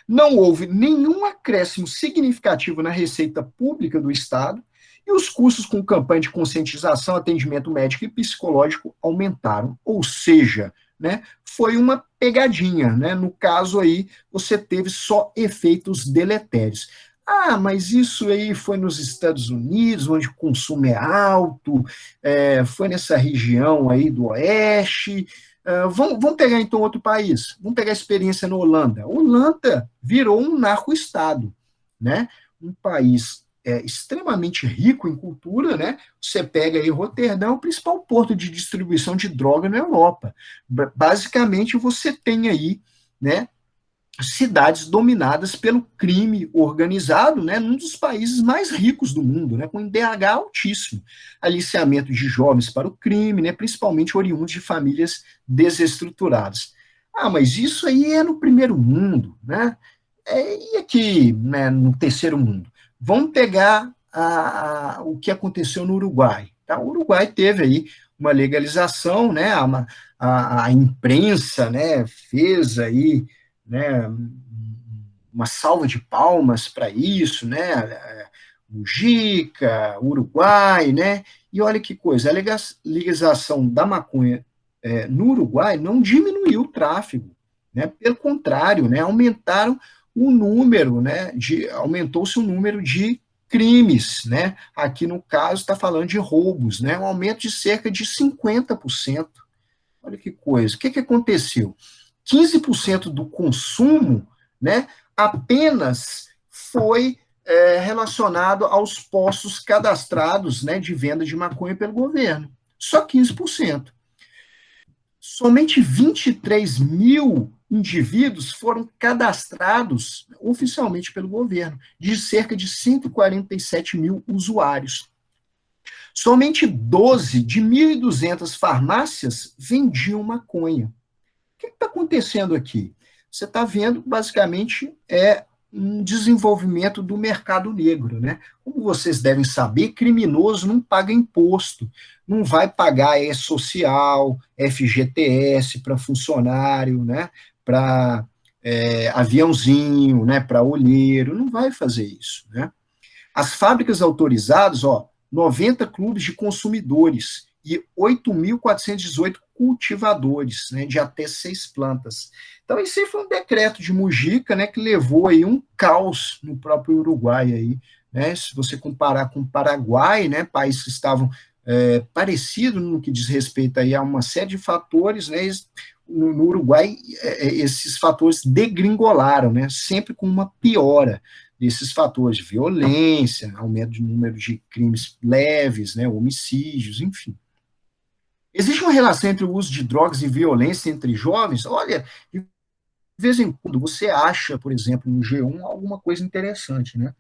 Não houve nenhum acréscimo significativo na receita pública do Estado e os custos com campanha de conscientização, atendimento médico e psicológico aumentaram. Ou seja, né, foi uma pegadinha, né? No caso aí, você teve só efeitos deletérios. Mas isso aí foi nos Estados Unidos, onde o consumo é alto, foi nessa região aí do Oeste. Vamos pegar então outro país. Vamos pegar a experiência na Holanda. A Holanda virou um narco-estado, né? Um país extremamente rico em cultura, né? Você pega aí Roterdão, o principal porto de distribuição de droga na Europa. Basicamente, você tem aí, né, cidades dominadas pelo crime organizado, né, num dos países mais ricos do mundo, né, com IDH altíssimo, aliciamento de jovens para o crime, né, principalmente oriundos de famílias desestruturadas. Mas isso aí é no primeiro mundo, né? E aqui, né, no terceiro mundo? Vamos pegar o que aconteceu no Uruguai. Tá? O Uruguai teve aí uma legalização, né? A imprensa, né, fez aí, né, uma salva de palmas para isso, né? Mujica, Uruguai, né? E olha que coisa, a legalização da maconha no Uruguai não diminuiu o tráfego, né? Pelo contrário, né? Aumentaram o número, né? Aumentou-se o número de crimes, né? Aqui no caso está falando de roubos, né? Um aumento de cerca de 50%. Olha que coisa. O que, que aconteceu? 15% do consumo, né, apenas foi relacionado aos postos cadastrados, né, de venda de maconha pelo governo. Só 15%. Somente 23 mil indivíduos foram cadastrados oficialmente pelo governo, de cerca de 147 mil usuários. Somente 12 de 1.200 farmácias vendiam maconha. O que está acontecendo aqui? Você está vendo, basicamente, um desenvolvimento do mercado negro, né? Como vocês devem saber, criminoso não paga imposto, não vai pagar social, FGTS para funcionário, né? Para aviãozinho, né? Para olheiro, não vai fazer isso, né? As fábricas autorizadas, 90 clubes de consumidores e 8.418 cultivadores, né, de até 6 plantas. Então, isso aí foi um decreto de Mujica, né, que levou aí um caos no próprio Uruguai. Aí, né, se você comparar com o Paraguai, né, países que estavam parecidos no que diz respeito aí a uma série de fatores, né, no Uruguai, esses fatores degringolaram, né, sempre com uma piora desses fatores de violência, aumento de número de crimes leves, né, homicídios, enfim. Existe uma relação entre o uso de drogas e violência entre jovens? Olha, de vez em quando você acha, por exemplo, no G1, alguma coisa interessante, né?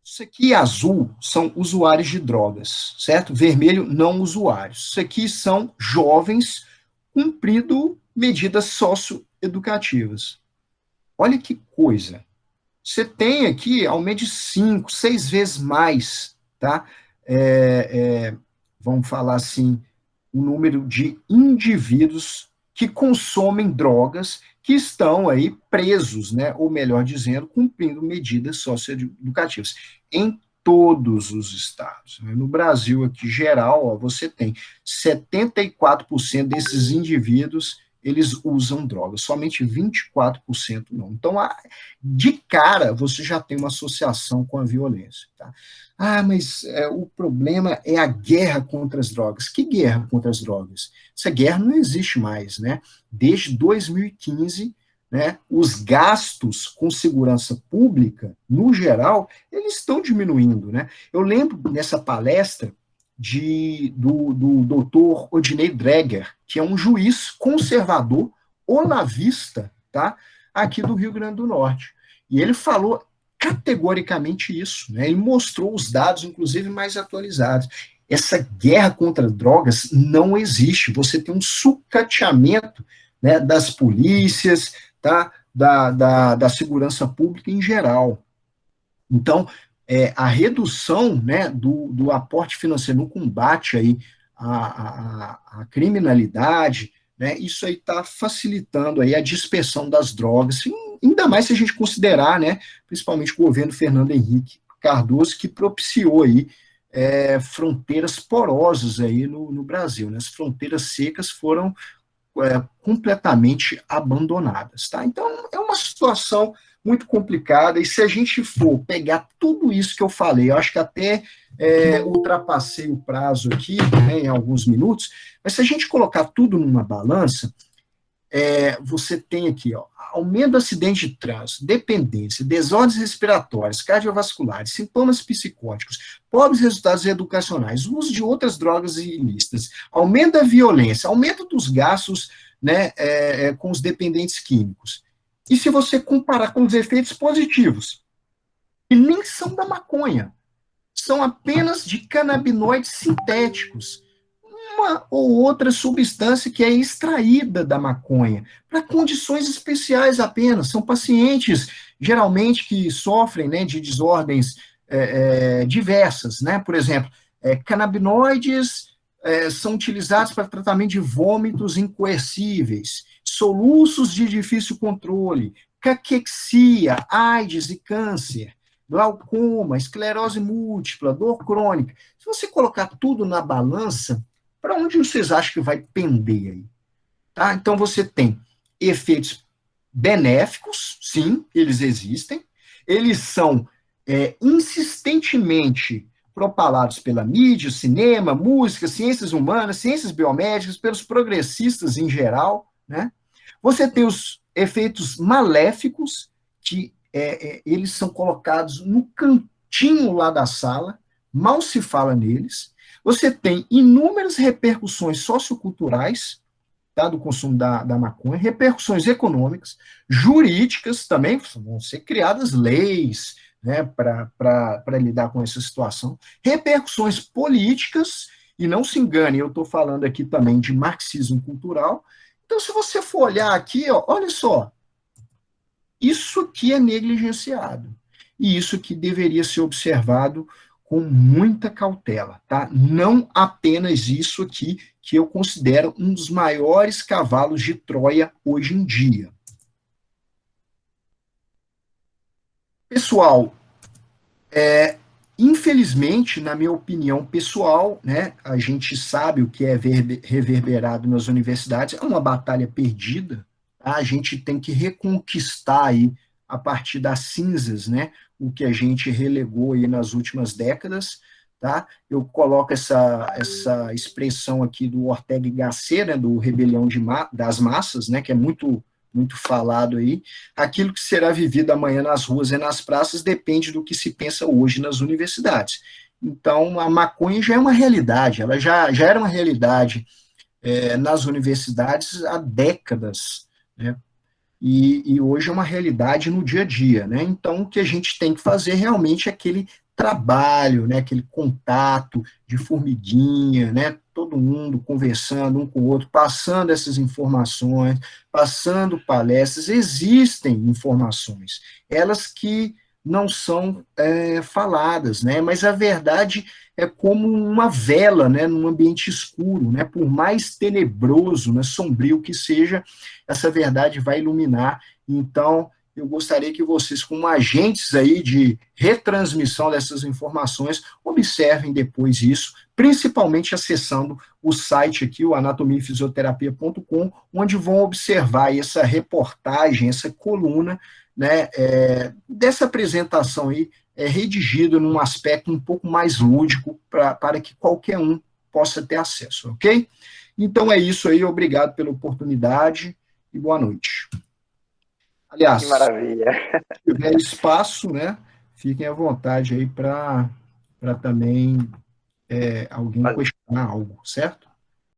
Isso aqui azul são usuários de drogas, certo? Vermelho, não usuários. Isso aqui são jovens cumprindo medidas socioeducativas. Olha que coisa. Você tem aqui aumento de 5, 6 vezes mais, tá? Vamos falar assim, o número de indivíduos que consomem drogas que estão aí presos, né? Ou melhor dizendo, cumprindo medidas socioeducativas em todos os estados. No Brasil aqui geral, você tem 74% desses indivíduos eles usam drogas, somente 24% não. Então, de cara, você já tem uma associação com a violência. Tá? Mas o problema é a guerra contra as drogas. Que guerra contra as drogas? Essa guerra não existe mais, né? Desde 2015, né, os gastos com segurança pública, no geral, eles estão diminuindo, né? Eu lembro nessa palestra do doutor Odinei Dreger, que é um juiz conservador, olavista, tá? Aqui do Rio Grande do Norte. E ele falou categoricamente isso, né? Ele mostrou os dados, inclusive mais atualizados. Essa guerra contra drogas não existe. Você tem um sucateamento, né, das polícias, tá? Da segurança pública em geral. Então, a redução, né, do aporte financeiro no combate aí à criminalidade, né, isso aí está facilitando aí a dispersão das drogas, ainda mais se a gente considerar, né, principalmente o governo Fernando Henrique Cardoso, que propiciou aí fronteiras porosas aí no Brasil, né, as fronteiras secas foram completamente abandonadas, tá? Então, é uma situação muito complicada, e se a gente for pegar tudo isso que eu falei, eu acho que até ultrapassei o prazo aqui, né, em alguns minutos, mas se a gente colocar tudo numa balança, você tem aqui, aumento do acidente de trânsito, dependência, desordens respiratórias, cardiovasculares, sintomas psicóticos, pobres resultados educacionais, uso de outras drogas ilícitas, aumento da violência, aumento dos gastos, né, com os dependentes químicos. E se você comparar com os efeitos positivos, que nem são da maconha, são apenas de canabinoides sintéticos, uma ou outra substância que é extraída da maconha, para condições especiais apenas. São pacientes, geralmente, que sofrem, né, de desordens diversas, né? Por exemplo, canabinoides são utilizados para tratamento de vômitos incoercíveis, soluços de difícil controle, caquexia, AIDS e câncer, glaucoma, esclerose múltipla, dor crônica. Se você colocar tudo na balança, para onde vocês acham que vai pender aí? Tá? Então, você tem efeitos benéficos, sim, eles existem, eles são insistentemente propalados pela mídia, cinema, música, ciências humanas, ciências biomédicas, pelos progressistas em geral, né? Você tem os efeitos maléficos, que eles são colocados no cantinho lá da sala, mal se fala neles. Você tem inúmeras repercussões socioculturais, tá, do consumo da maconha, repercussões econômicas, jurídicas também, vão ser criadas leis, né, para lidar com essa situação, repercussões políticas, e não se engane, eu estou falando aqui também de marxismo cultural. Então, se você for olhar aqui, ó, olha só, isso que é negligenciado. E isso que deveria ser observado com muita cautela, tá? Não apenas isso aqui, que eu considero um dos maiores cavalos de Troia hoje em dia. Pessoal, infelizmente, na minha opinião pessoal, né, a gente sabe o que é reverberado nas universidades, é uma batalha perdida, tá? A gente tem que reconquistar aí, a partir das cinzas, né, o que a gente relegou aí nas últimas décadas, tá? Eu coloco essa expressão aqui do Ortega y Gasset, né, do Rebelião das Massas, né, que é muito falado aí. Aquilo que será vivido amanhã nas ruas e nas praças depende do que se pensa hoje nas universidades. Então, a maconha já é uma realidade, ela já era uma realidade nas universidades há décadas, né? E hoje é uma realidade no dia a dia, né? Então, o que a gente tem que fazer realmente é aquele trabalho, né? Aquele contato de formiguinha, né? Todo mundo conversando um com o outro, passando essas informações, passando palestras. Existem informações, elas que não são faladas, né? Mas a verdade é como uma vela, né? Num ambiente escuro, né? Por mais tenebroso, né? Sombrio que seja, essa verdade vai iluminar. Então, eu gostaria que vocês, como agentes aí de retransmissão dessas informações, observem depois isso, principalmente acessando o site aqui, o anatomiafisioterapia.com, onde vão observar essa reportagem, essa coluna, né, dessa apresentação aí, redigida num aspecto um pouco mais lúdico, para que qualquer um possa ter acesso, ok? Então é isso aí, obrigado pela oportunidade e boa noite. Que Aliás, maravilha. se tiver espaço, né, fiquem à vontade aí para também alguém Mas questionar algo, certo?